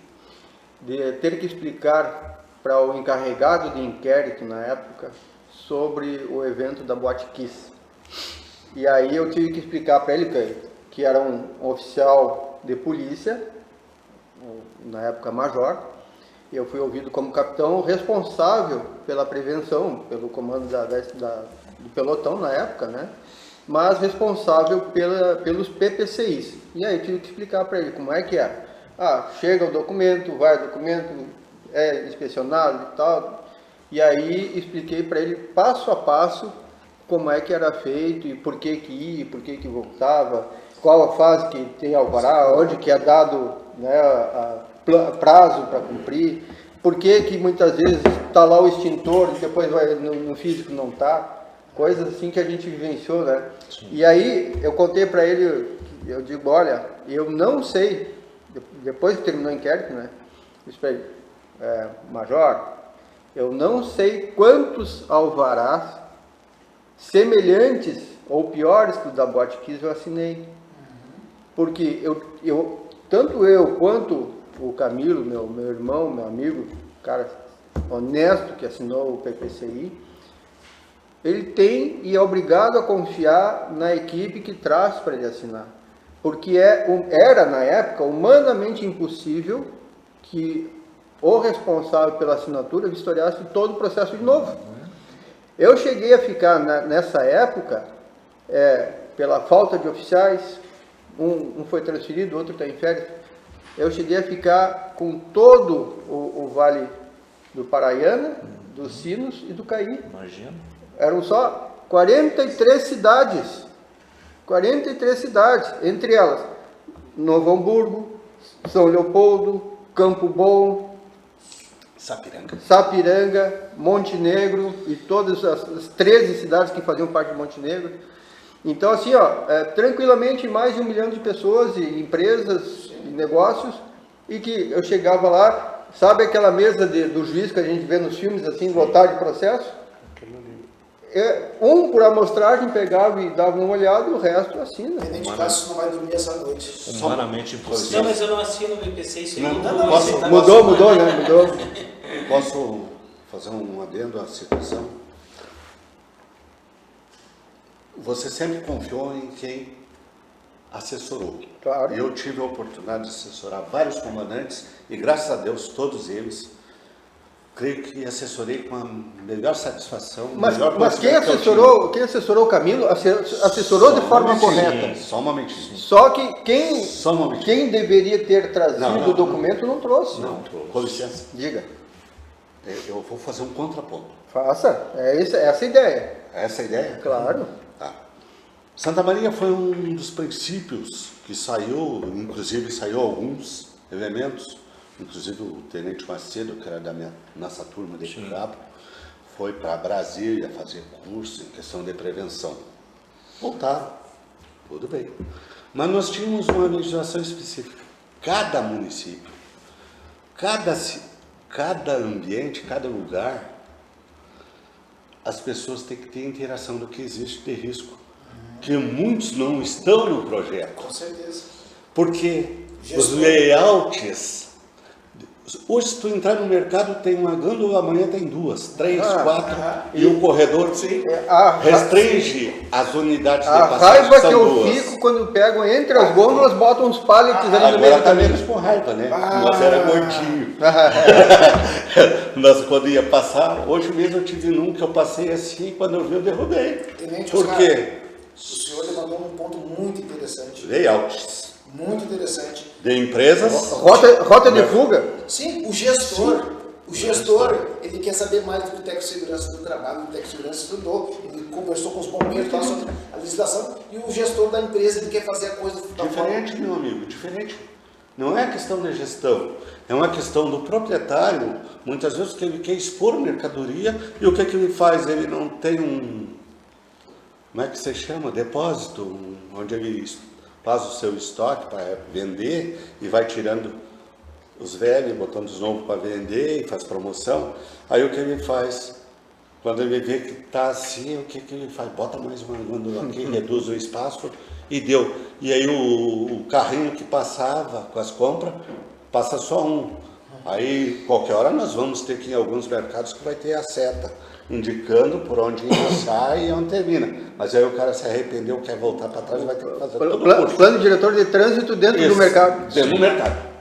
de ter que explicar para o encarregado de inquérito na época sobre o evento da Boate Kiss. E aí eu tive que explicar para ele que era um oficial de polícia, na época major. Eu fui ouvido como capitão responsável pela prevenção, pelo comando do pelotão na época, né? Mas responsável pelos PPCIs. E aí tive que explicar para ele como é que era. Chega o documento, é inspecionado e tal. E aí expliquei para ele passo a passo como é que era feito e por que ia, por que voltava, qual a fase que tem alvará, onde que é dado, né, prazo para cumprir, por que muitas vezes está lá o extintor e depois no físico não está, coisas assim que a gente vivenciou, né? Sim. E aí eu contei para ele, eu digo, olha, eu não sei, depois que terminou o inquérito, né, disse para ele, major, eu não sei quantos alvarás semelhantes ou piores que o da Boate Kiss eu assinei. Porque tanto eu quanto o Camilo, meu irmão, meu amigo, cara honesto que assinou o PPCI, ele tem e é obrigado a confiar na equipe que traz para ele assinar. Porque era, na época, humanamente impossível que o responsável pela assinatura vistoriasse todo o processo de novo. Eu cheguei a ficar, nessa época, pela falta de oficiais, um foi transferido, outro está em férias, eu cheguei a ficar com todo o Vale do Paraiana, dos Sinos e do Caí. Imagina. Eram só 43 cidades. 43 cidades, entre elas Novo Hamburgo, São Leopoldo, Campo Bom, Sapiranga, Montenegro e todas as 13 cidades que faziam parte de Montenegro. Então, assim, tranquilamente mais de 1 milhão de pessoas e empresas e negócios, e que eu chegava lá, sabe aquela mesa do juiz que a gente vê nos filmes, assim, lotar de processo? Um por amostragem pegava e dava uma olhada, o resto assina. Independente de caso, não vai dormir essa noite. Humanamente impossível. Não, mas eu não assino o BPC, isso aí Mudou, né? Mudou. Posso fazer um adendo à situação? Você sempre confiou em quem assessorou. Claro. Eu tive a oportunidade de assessorar vários comandantes e, graças a Deus, todos eles, creio que assessorei com a melhor satisfação. Mas quem assessorou o Camilo, assessorou de forma correta. Só um momentinho. Só que Só um momentinho. quem deveria ter trazido Não. o documento não trouxe. Não, com licença. Diga. Eu vou fazer um contraponto. Faça. Essa a ideia. Essa é a ideia? Claro. Tá. Santa Maria foi um dos princípios que saiu, inclusive saiu alguns elementos, inclusive o Tenente Macedo, que era da nossa turma de Curabo, foi para Brasília fazer curso em questão de prevenção. Voltaram, tudo bem. Mas nós tínhamos uma legislação específica. Cada município, cada ambiente, cada lugar, as pessoas têm que ter interação do que existe de risco. Que muitos não estão no projeto. Com certeza. Porque os layouts... Hoje, se tu entrar no mercado, tem uma gôndola, amanhã tem 2, 3, 4, e o corredor restringe as unidades de passagem. A raiva que eu 2. fico quando pego entre as gôndolas, botam uns pallets ali no meio Agora do tá caminho. menos com raiva, né? Nós era gordinho. Nós, quando ia passar, hoje mesmo eu tive um que eu passei assim, quando eu vi, eu derrubei. Tenente Por Oscar, quê? O senhor levantou um ponto muito interessante. Layouts Muito interessante. de empresas. Rota de fuga? Sim, o gestor, ele quer saber mais do que o técnico de segurança do trabalho, o técnico de segurança estudou, ele conversou com os bombeiros, falou sobre a legislação, e o gestor da empresa, ele quer fazer a coisa da Diferente, meu amigo, diferente. Não é questão de gestão, é uma questão do proprietário, muitas vezes que ele quer expor mercadoria, e o que ele faz? Ele não tem como é que se chama? Depósito, onde ele faz o seu estoque para vender e vai tirando os velhos, botando os novos para vender e faz promoção. Aí o que ele faz? Quando ele vê que está assim, o que ele faz? Bota mais uma gôndola aqui, reduz o espaço e deu. E aí o carrinho que passava com as compras, passa só um. Aí qualquer hora nós vamos ter que ir em alguns mercados que vai ter a seta, indicando por onde sai e onde termina. Mas aí o cara se arrependeu, quer voltar para trás, vai ter que fazer todo o curso. Plano diretor de trânsito dentro do mercado. Dentro do mercado.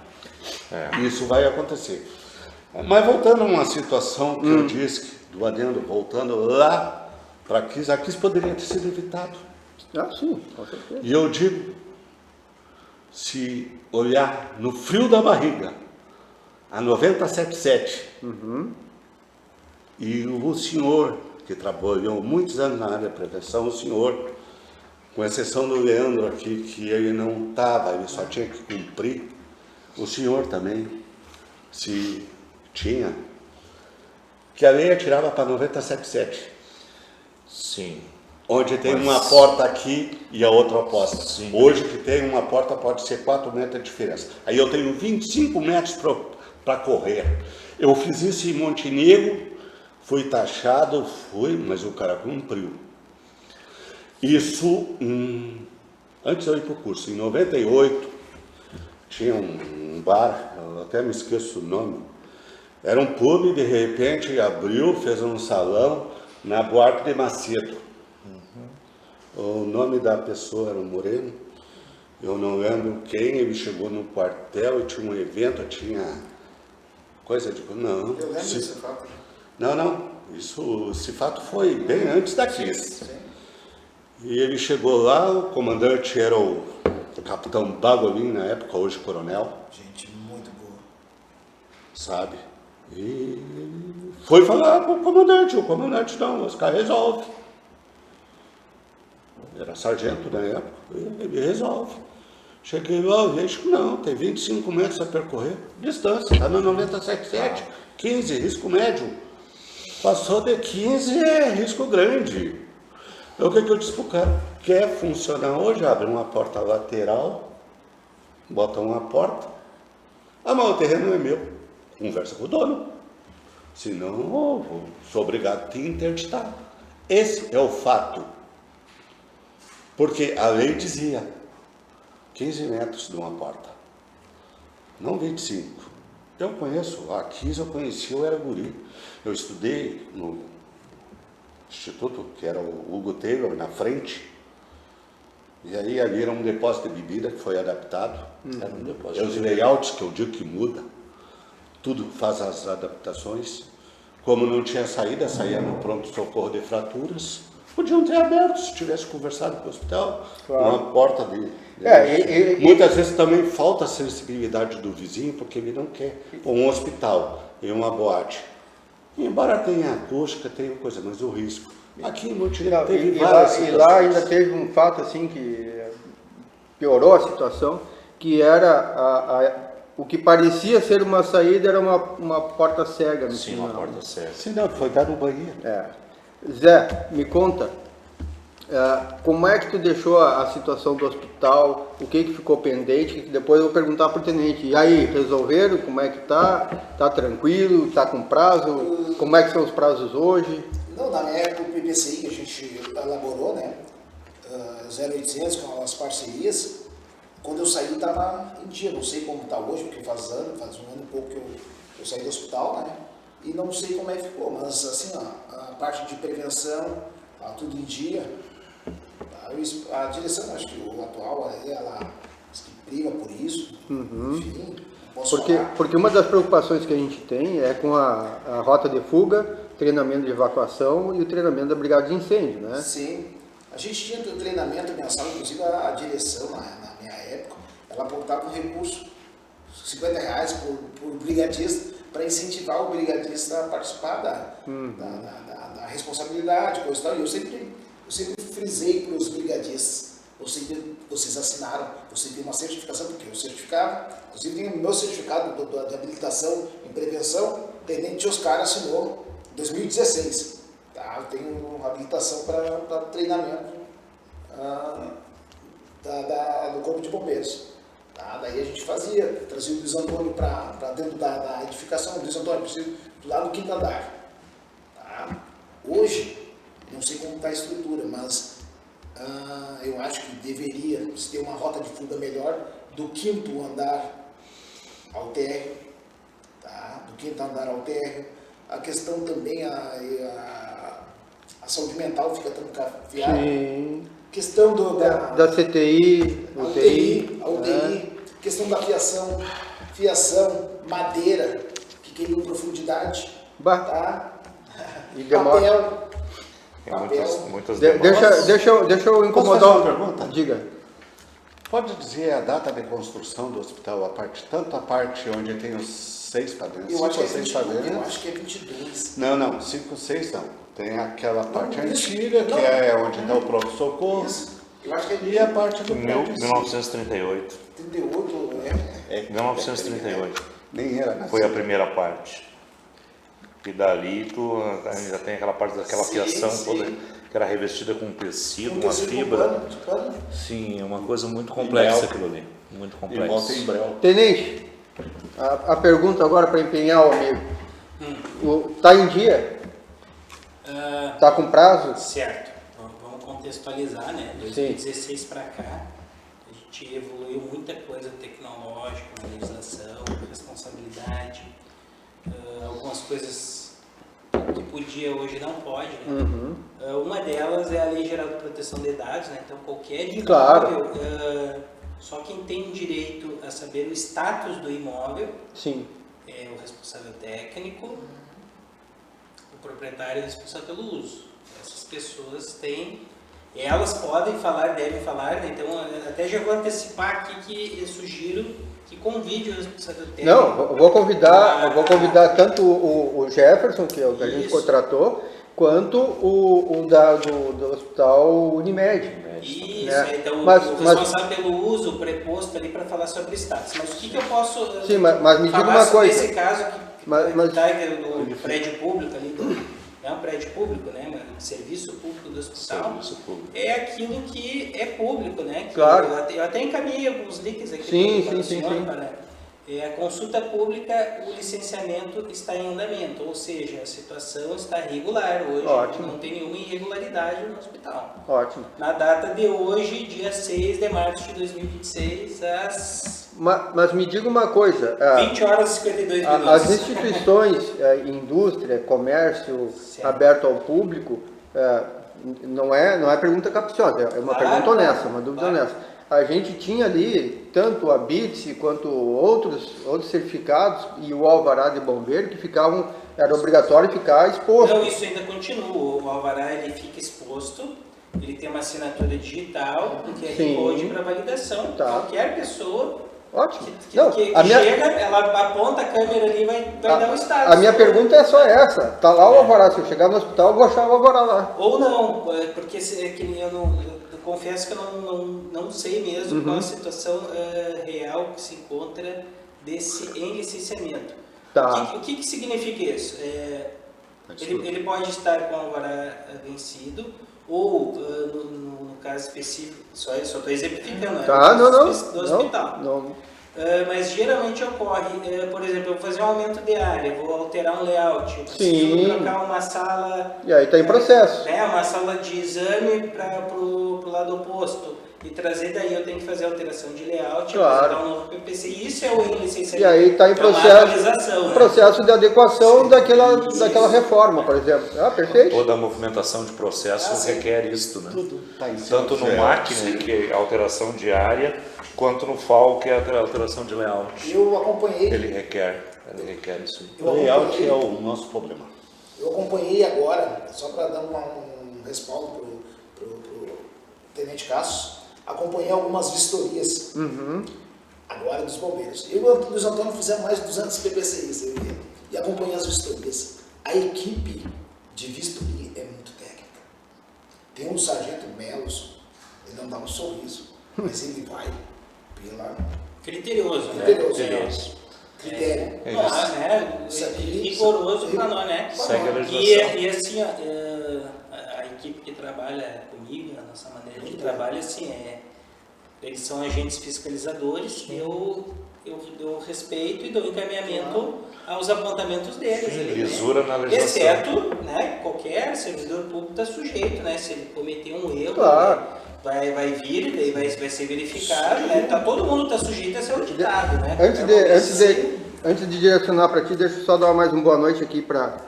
Isso vai acontecer. Mas voltando a uma situação que eu disse, do adendo, voltando lá para aqui poderia ter sido evitado. Sim, com certeza. E eu digo, se olhar no frio da barriga, a 977, e o senhor, que trabalhou muitos anos na área de prevenção, o senhor, com exceção do Leandro aqui, que ele não estava, ele só tinha que cumprir, o senhor também, se tinha, que a lei atirava para 977. Sim. Onde tem uma porta aqui e a outra oposta. Sim. Hoje que tem uma porta pode ser 4 metros de diferença. Aí eu tenho 25 metros para correr. Eu fiz isso em Montenegro, fui taxado, mas o cara cumpriu. Isso, antes de eu ir para o curso, em 98, tinha um bar, eu até me esqueço o nome, era um pub, de repente abriu, fez um salão, na Buarque de Macedo. O nome da pessoa era um moreno, eu não lembro quem, ele chegou no quartel e tinha um evento, tinha coisa de... Não, Eu lembro desse fato. não, esse fato foi bem antes daqui. E ele chegou lá, o comandante era o capitão Bagolin, na época, hoje coronel, Gente muito boa. sabe? E foi falar com o comandante não, Oscar resolve. Era sargento na época, ele resolve. Cheguei lá, vejo, não, tem 25 metros a percorrer, distância, está no 97,7, 15, risco médio. Passou de 15 é risco grande. Então, o que eu disse pro cara? Quer funcionar hoje? Abre uma porta lateral, bota uma porta. Ah, mas o terreno é meu. Conversa com o dono. Senão, eu sou obrigado a te interditar. Esse é o fato. Porque a lei dizia 15 metros de uma porta, não 25. Eu conheço, a 15 eu conheci, eu era guri. Eu estudei no instituto, que era o Hugo Taylor, na frente. E aí ali era um depósito de bebida que foi adaptado. Era um depósito. Os layouts que eu digo que muda, tudo faz as adaptações. Como não tinha saída, saía no pronto-socorro de fraturas. Podiam ter aberto, se tivesse conversado com o hospital, Claro. uma porta de... Muitas vezes também falta a sensibilidade do vizinho, porque ele não quer um hospital e uma boate. Embora tenha acústica, tenha coisa, mas o risco. Aqui em Montenegro teve várias e lá ainda teve um fato assim que piorou a situação, que era o que parecia ser uma saída era uma porta cega no Sim, final. uma porta cega. Se não, foi dar no banheiro. Zé, me conta, como é que tu deixou a situação do hospital, o que ficou pendente, que depois eu vou perguntar pro tenente. E aí, resolveram? Como é que tá? Tá tranquilo? Tá com prazo? Como é que são os prazos hoje? Não, na minha época o PPCI que a gente elaborou, né? 0800 com as parcerias, quando eu saí estava em dia, não sei como está hoje, porque faz um ano e pouco que eu saí do hospital, né? E não sei como é que ficou, mas assim, ó, a parte de prevenção, tá tudo em dia. A direção, acho que o atual, ela briga por isso, enfim, não posso falar. Porque uma das preocupações que a gente tem é com a rota de fuga, treinamento de evacuação e o treinamento da brigada de incêndio, né? Sim. A gente tinha treinamento mensal, inclusive a direção, na minha época, ela apontava um recurso, R$50 por brigadista, para incentivar o brigadista a participar da responsabilidade, coisa e tal. E eu sempre frisei para os brigadistas, vocês assinaram, você tem uma certificação, porque o certificado, inclusive tem o meu certificado de habilitação em prevenção, Tenente Oscar assinou em 2016. Tá? Eu tenho uma habilitação para treinamento do Corpo de Bombeiros. Tá? Daí a gente trazia o Luiz Antônio para dentro da edificação. O Luiz Antônio precisa lá no quinto andar. Tá? Hoje, não sei como está a estrutura, mas eu acho que deveria se ter uma rota de fuga melhor do quinto andar ao térreo. Tá? Do quinto andar ao térreo. A questão também, a saúde mental fica trancafiada. Sim. Questão Da CTI, a UTI, questão da fiação, madeira, que queima em profundidade, tá? E demora. Muitas Deixa eu incomodar. Posso fazer uma pergunta? Diga. Pode dizer a data de construção do hospital, tanto a parte onde tem os 6 pavimentos, Eu acho que é 6 22. pavimentos. Eu acho que é 22. Não, 5, 6 não. Tem aquela parte isso- antiga, que não. é onde está o pronto-socorro, Isso. Eu acho que é e a parte do prédio. 1938. 38, 1938. Nem era, né? Foi a primeira parte. E dali tu ainda tem aquela parte daquela Sim, fiação sim. toda que era revestida com tecido, Um uma tecido fibra. de pano. Sim, é uma coisa muito complexa breu. aquilo ali. Muito E complexo. volta em breu. Tenente, a pergunta agora para empenhar o amigo. Tá em dia? Tá com prazo? Certo. Vamos contextualizar, né? 2016 para cá, a gente evoluiu muita coisa tecnológica, na legislação, responsabilidade, algumas coisas que podia, hoje não pode, né? Uma delas é a Lei Geral de Proteção de Dados, né? Então qualquer imóvel, Claro. só quem tem direito a saber o status do imóvel Sim. é o responsável técnico, o proprietário é responsável pelo uso. Essas pessoas têm, elas podem falar, devem falar, né? Então até já vou antecipar aqui que eu sugiro que convide o responsável técnico. Não, eu vou convidar tanto o Jefferson, que é o que a gente Isso. contratou, quanto o do Hospital Unimed. Isso, né? então Mas- o responsável pelo uso, o preposto ali para falar sobre status. Mas o que eu posso Sim, mas me diga falar uma sobre coisa. esse caso que Mas- tá do prédio público ali, é um prédio público, né? Mas serviço público do hospital. Serviço público. É aquilo que é público, né? Que Claro. Eu até encaminhei alguns links aqui Sim, para o sim, senhor, sim. para a consulta pública, o licenciamento está em andamento, ou seja, a situação está regular hoje, Ótimo. não tem nenhuma irregularidade no hospital. Ótimo. Na data de hoje, dia 6 de março de 2026, às Mas me diga uma coisa. 20 horas e 52 minutos. As instituições, indústria, comércio Certo. aberto ao público, não é pergunta capciosa, é uma Claro, pergunta honesta, uma dúvida claro. honesta. A gente tinha ali tanto a BITS quanto outros certificados e o alvará de bombeiro que era obrigatório ficar exposto. Não, isso ainda continua. O alvará ele fica exposto, ele tem uma assinatura digital, um QR Sim. Code para validação. Tá. Qualquer pessoa Ótimo. que Não, chega, ela aponta a câmera ali e vai dar o status. a minha pergunta é só essa. Tá lá o alvará. Se eu chegar no hospital, eu vou achar o alvará lá. Ou não, porque que nem eu confesso que eu não sei mesmo qual a situação real que se encontra em licenciamento. Tá. O que significa isso? Ele pode estar com o alvará vencido, ou no caso específico, só estou exemplificando, né? Tá, No não. caso do hospital. Não. Mas geralmente ocorre, por exemplo, eu vou fazer um aumento de área, vou alterar um layout, eu Sim. preciso trocar uma sala, E aí tá em processo. né, uma sala de exame para o lado oposto, e trazer daí eu tenho que fazer alteração de layout, Claro. apresentar um novo PPC, isso é o licenciamento. E aí está em É uma atualização, processo, né? processo de adequação daquela reforma, por exemplo. Perfeito. Toda a movimentação de processo sim. requer isto, né? Tudo está em cima Tanto do no zero. MAC, né, que é a alteração de área, quanto no FAL, que é a alteração de layout. Eu acompanhei, Ele requer isso. O layout é o nosso problema. eu acompanhei agora, só para dar um respaldo para o Tenente Cassius, acompanhei algumas vistorias agora dos bombeiros. Eu e o Luiz Antônio fizemos mais de 200 PPCIs e acompanhei as vistorias. A equipe de vistoria é muito técnica. Tem um sargento Melos, ele não dá um sorriso, mas ele vai pela Criterioso, né? criterioso. Critério. Rigoroso para nós, né? Segue a legislação. E assim, ó, a equipe que trabalha comigo, a nossa maneira de trabalho, assim, eles são agentes fiscalizadores, eu respeito e dou encaminhamento aos apontamentos deles. Sim, ali, lisura né? na legislação. Exceto, né, qualquer servidor público está sujeito, né? Se ele cometer um erro, Claro. vai vir, daí vai ser verificado, né? Todo mundo está sujeito a ser auditado, né? Antes de direcionar para ti, deixa eu só dar mais uma boa noite aqui para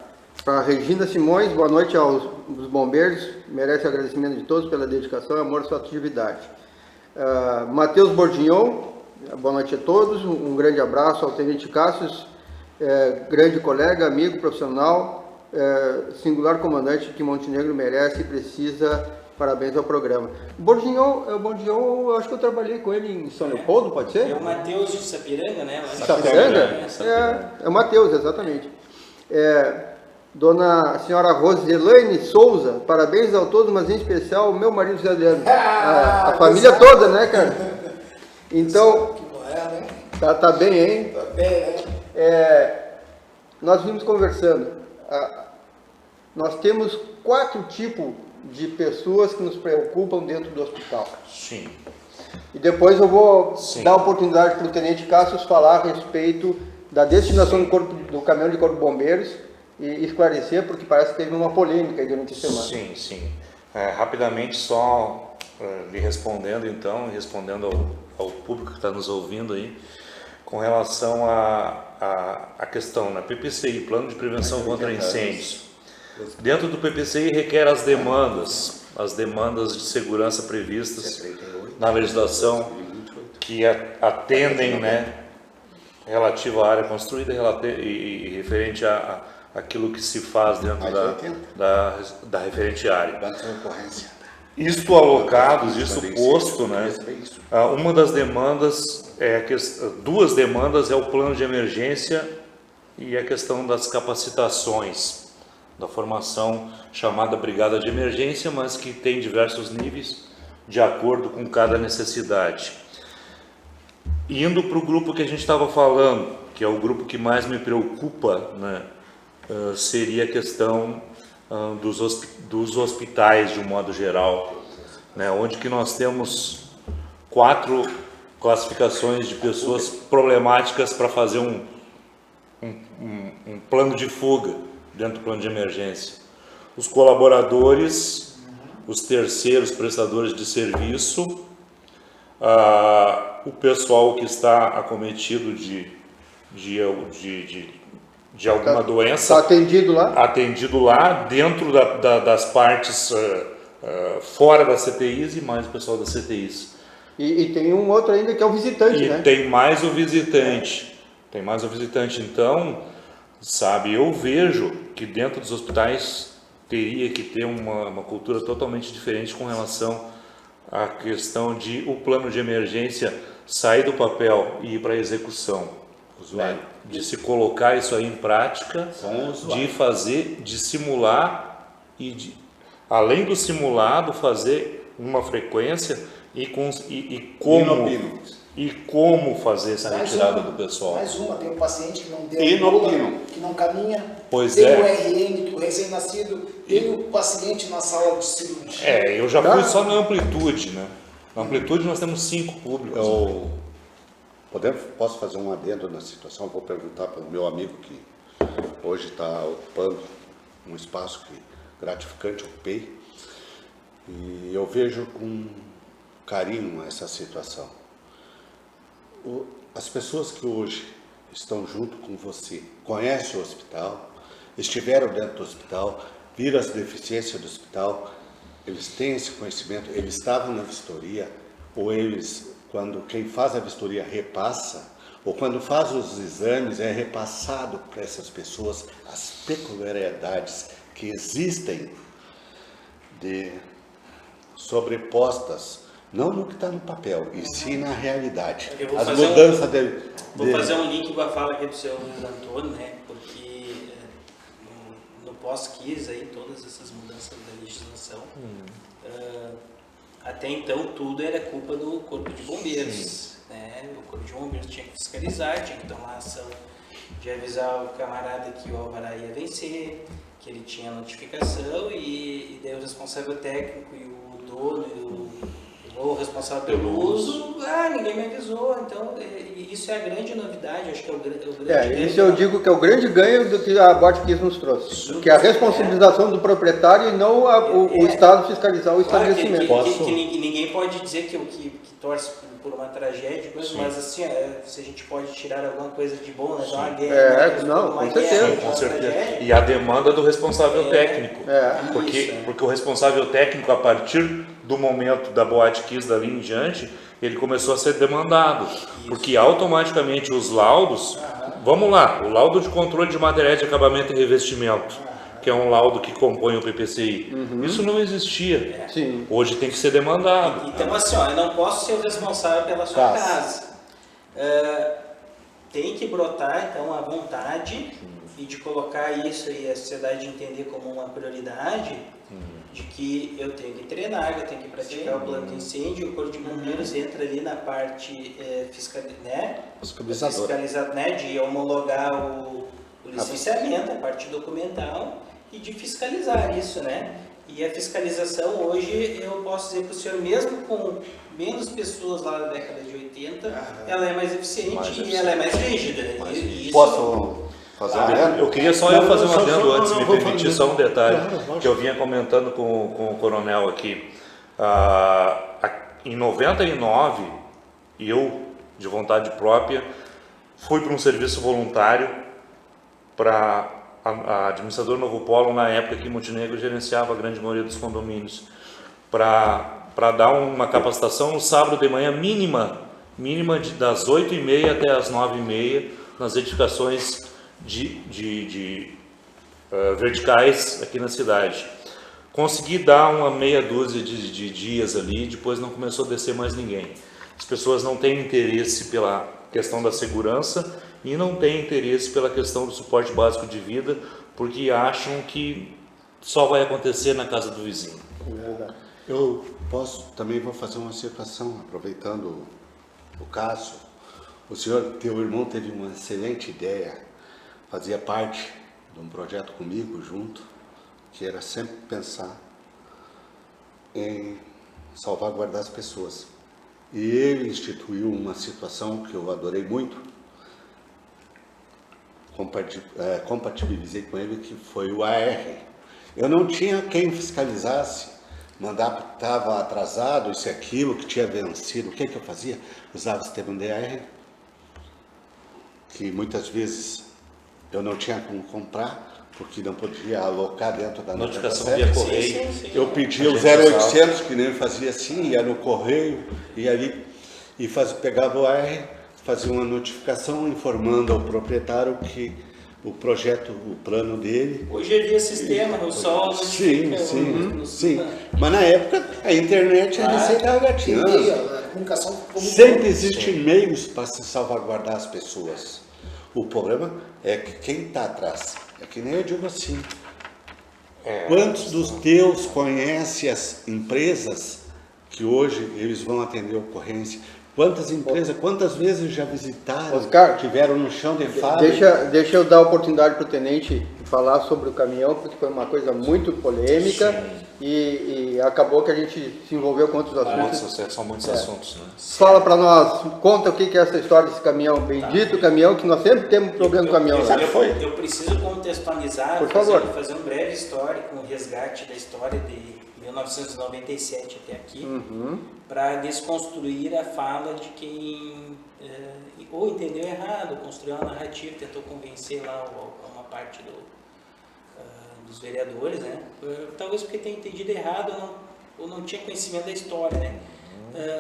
Regina Simões. Boa noite aos bombeiros. Merece o agradecimento de todos pela dedicação e amor à sua atividade. Matheus Bordignon, boa noite a todos. Um grande abraço ao Tenente Cassius, grande colega, amigo, profissional, singular comandante que Montenegro merece e precisa. Parabéns ao programa. Bordignon, eu acho que eu trabalhei com ele em São Leopoldo, pode ser? É o Matheus de Sapiranga, né? Lá de Sapiranga? Sapiranga. É o Matheus, exatamente. Dona Senhora Roselaine Souza, parabéns a todos, mas em especial ao meu marido Zé Adriano. A família toda, né, cara? Então, Que não é, né? tá bem, hein? Tá bem, né? Nós vimos conversando. Nós temos 4 tipos de pessoas que nos preocupam dentro do hospital. Sim. E depois eu vou Sim. dar a oportunidade para o Tenente Cassius falar a respeito da destinação do caminhão de Corpo de Bombeiros e esclarecer, porque parece que teve uma polêmica aí durante a semana. Sim. Rapidamente, só lhe respondendo então, respondendo ao público que está nos ouvindo aí, com relação à questão, na PPCI, Plano de Prevenção contra Incêndios. Dentro do PPCI requer as demandas de segurança previstas na legislação que atendem, né, relativa à área construída e referente a aquilo que se faz dentro da referente área. Isto alocados, isto posto, né, uma das demandas, duas demandas é o plano de emergência e a questão das capacitações, da formação chamada Brigada de Emergência, mas que tem diversos níveis de acordo com cada necessidade. Indo para o grupo que a gente estava falando, que é o grupo que mais me preocupa, né, seria a questão dos hospitais de um modo geral, né, onde que nós temos 4 classificações de pessoas problemáticas para fazer um plano de fuga dentro do plano de emergência. Os colaboradores, os terceiros prestadores de serviço, o pessoal que está acometido de alguma doença, Está atendido lá, dentro das partes fora das CTIs e mais o pessoal das CTIs. E tem um outro ainda que é o visitante, né? Tem mais o visitante. Então, sabe, eu vejo que dentro dos hospitais teria que ter uma cultura totalmente diferente com relação à questão de o plano de emergência sair do papel e ir para a execução. De se colocar isso aí em prática, de simular e, além do simulado, fazer uma frequência e como fazer essa retirada do pessoal. Mais uma, tem um paciente que não deu que não caminha, tem o RN, que o recém-nascido, tem o paciente na sala de cirurgia. Eu já fui só na amplitude, né? Na amplitude nós temos 5 públicos. Posso fazer um adendo na situação? Vou perguntar para o meu amigo que hoje está ocupando um espaço que gratificante ocupei, e eu vejo com carinho essa situação. As pessoas que hoje estão junto com você, conhecem o hospital, estiveram dentro do hospital, viram as deficiências do hospital, eles têm esse conhecimento, eles estavam na vistoria, ou eles, quando quem faz a vistoria repassa, ou quando faz os exames é repassado para essas pessoas as peculiaridades que existem sobrepostas, não no que está no papel, e sim na realidade. As mudanças Vou fazer um link com a fala aqui do seu Luiz Antônio, né? Porque no pós-15 aí, todas essas mudanças da legislação, até então tudo era culpa do Corpo de Bombeiros, né? O Corpo de Bombeiros tinha que fiscalizar, tinha que tomar ação de avisar o camarada que o alvará ia vencer, que ele tinha notificação, e daí o responsável técnico e o dono o responsável pelo uso, ninguém me avisou. Então, isso é a grande novidade, acho que é o grande ganho. Isso eu digo que é o grande ganho do que a Botkiss nos trouxe, que é a responsabilização do proprietário e não o Estado fiscalizar o estabelecimento. Que ninguém pode dizer que torce por uma tragédia, mas assim, se a gente pode tirar alguma coisa de bom, né? Dar uma guerra, com certeza. Com certeza. E a demanda do responsável técnico. Porque o responsável técnico, a partir do momento da Botkiss dali em diante, ele começou a ser demandado. Porque automaticamente os laudos, vamos lá, o laudo de controle de materiais de acabamento e revestimento, que é um laudo que compõe o PPCI. Isso não existia. Hoje tem que ser demandado. Então, assim, eu não posso ser o responsável pela sua casa. Tem que brotar, então, a vontade e de colocar isso e a sociedade entender como uma prioridade, de que eu tenho que treinar, eu tenho que praticar o plano de incêndio, o Corpo de Bombeiros entra ali na parte fiscalizadora, né, de homologar o licenciamento, a parte documental, e de fiscalizar isso, né? E a fiscalização hoje, eu posso dizer para o senhor, mesmo com menos pessoas lá da década de 80, ela é mais eficiente e ela é mais rígida. Posso fazer um adendo? Eu queria só fazer um adendo antes, me permitir só um detalhe, que eu vinha comentando com o coronel aqui. Em 99, eu, de vontade própria, fui para um serviço voluntário para a administradora Novo Polo, na época que Montenegro gerenciava a grande maioria dos condomínios, para dar uma capacitação no sábado de manhã mínima das 8h30 até as 9h30 nas edificações verticais aqui na cidade. Consegui dar uma meia dúzia de dias ali, depois não começou a descer mais ninguém. As pessoas não têm interesse pela questão da segurança e não têm interesse pela questão do suporte básico de vida, porque acham que só vai acontecer na casa do vizinho. Eu também vou fazer uma situação, aproveitando o caso. O senhor, teu irmão, teve uma excelente ideia, fazia parte de um projeto comigo junto, que era sempre pensar em salvaguardar as pessoas. E ele instituiu uma situação que eu adorei muito, compatibilizei com ele, que foi o AR. Eu não tinha quem fiscalizasse, mandar, estava atrasado, isso e aquilo, que tinha vencido. O que eu fazia? Usava o sistema DAR, que muitas vezes eu não tinha como comprar, porque não podia alocar dentro da notificação via correio. Eu pedia o 0800, que nem fazia assim, ia no correio, ia ali e pegava o AR, fazia uma notificação informando ao proprietário que o projeto, o plano dele. Hoje é via sistema, o sol notifica. Sim. Mas na época a internet aceitava gatinhos. A comunicação Sempre existem meios para se salvaguardar as pessoas. O problema é que quem está atrás, é que nem eu digo assim, quantos dos teus conhecem as empresas que hoje eles vão atender a ocorrência? Quantas empresas, quantas vezes já visitaram, Oscar, tiveram no chão de fábrica? Deixa eu dar a oportunidade para o tenente falar sobre o caminhão, porque foi uma coisa muito polêmica e acabou que a gente se envolveu com outros assuntos. São muitos assuntos, né? Fala para nós, conta o que é essa história desse caminhão, bendito caminhão, que nós sempre temos problema com o caminhão. Eu preciso contextualizar, por favor, fazer um breve histórico, um resgate da história de 1997 até aqui, para desconstruir a fala de quem ou entendeu errado, ou construiu uma narrativa, tentou convencer lá uma parte dos vereadores, né? Talvez porque tenha entendido errado ou não tinha conhecimento da história, né?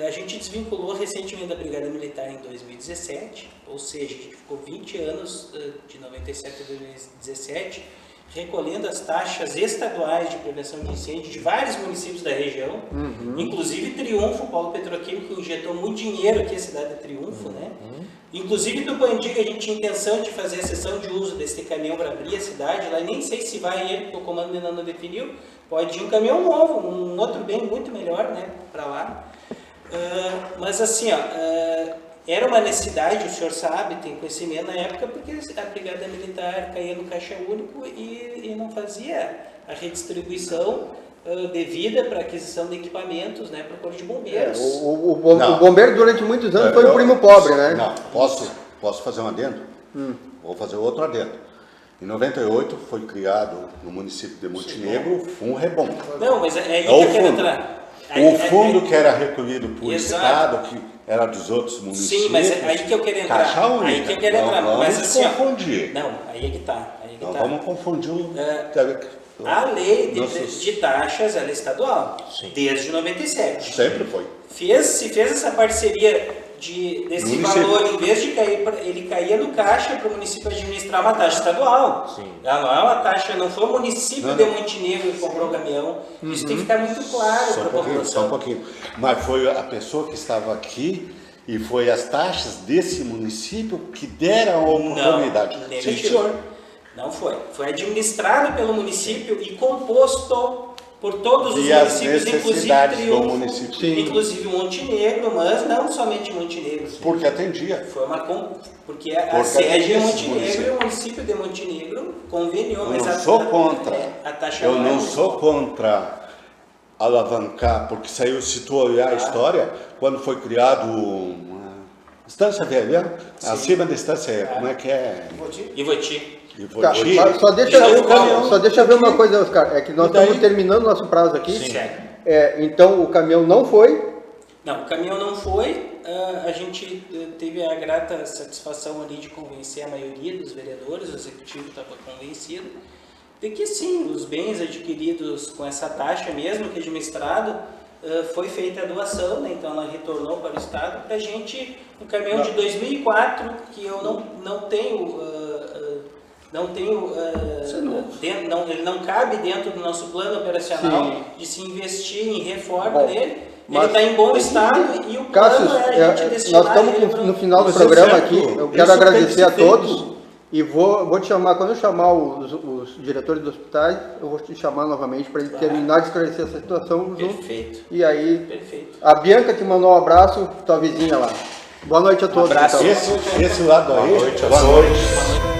A gente desvinculou recentemente da Brigada Militar em 2017, ou seja, a gente ficou 20 anos, de 97 a 2017, recolhendo as taxas estaduais de prevenção de incêndio de vários municípios da região, inclusive Triunfo, Polo Petroquímico injetou muito dinheiro aqui, a cidade de Triunfo, né? Inclusive do Bandiga, a gente tinha intenção de fazer a sessão de uso desse caminhão para abrir a cidade, lá nem sei se vai ele, porque o comando ainda não definiu, pode ir um caminhão novo, um outro bem muito melhor, né, para lá. Mas assim, era uma necessidade, o senhor sabe, tem conhecimento na época, porque a Brigada Militar caía no caixa único e não fazia a redistribuição devida para aquisição de equipamentos, né, para o Corpo de Bombeiros. O bombeiro durante muitos anos foi um primo pobre, né? Não, posso fazer um adendo? Vou fazer outro adendo. Em 98 foi criado no município de Montenegro o FUNREBOM. Não, mas é aí que eu quero entrar. O fundo que era recolhido por Estado, que era dos outros municípios. Sim, mas é aí que eu quero entrar. Caixa única. Aí que eu quero entrar. Não mas vamos assim, confundir. Não, aí é que tá. Não vamos confundir o... A lei de taxas ela é estadual, desde 97. Sempre foi. Se fez essa parceria desse valor, em vez de cair, ele caía no caixa para o município administrar uma taxa estadual. Sim. Ela não é uma taxa, não foi o município de Montenegro que comprou o caminhão. Isso tem que ficar muito claro para a população. Só um pouquinho. Mas foi a pessoa que estava aqui e foi as taxas desse município que deram a oportunidade. Não, negativo. Não foi. Foi administrado pelo município e composto por todos os municípios, inclusive Triunfo, inclusive Montenegro, mas não somente Montenegro. Porque atendia. Foi porque a sede é Montenegro e o município de Montenegro conveniou. Eu não sou contra. Eu não sou contra alavancar, porque se tu olhar a história, quando foi criado uma Estância Velha, acima da Estância, como é que é? Ivoti. Tá, só deixa eu ver uma coisa, Oscar, é que nós estamos terminando nosso prazo aqui. Sim. Então o caminhão não foi? Não, o caminhão não foi. a gente teve a grata satisfação ali de convencer a maioria dos vereadores, o executivo estava convencido, de que sim, os bens adquiridos com essa taxa mesmo que administrado, foi feita a doação, né? Então ela retornou para o Estado. Para a gente, um caminhão de 2004, que eu não tenho, ele não cabe dentro do nosso plano operacional. Sim. De se investir em reforma dele. Ele está em bom estado e o plano é a gente destinar. Nós estamos no final do programa aqui. Eu quero agradecer a todos. E vou te chamar, quando eu chamar os diretores dos hospitais, eu vou te chamar novamente para terminar de esclarecer essa situação. Perfeito. E aí, perfeito. A Bianca te mandou um abraço, tua vizinha lá. Boa noite a todos. Um abraço. Então. Esse lado aí. Boa noite.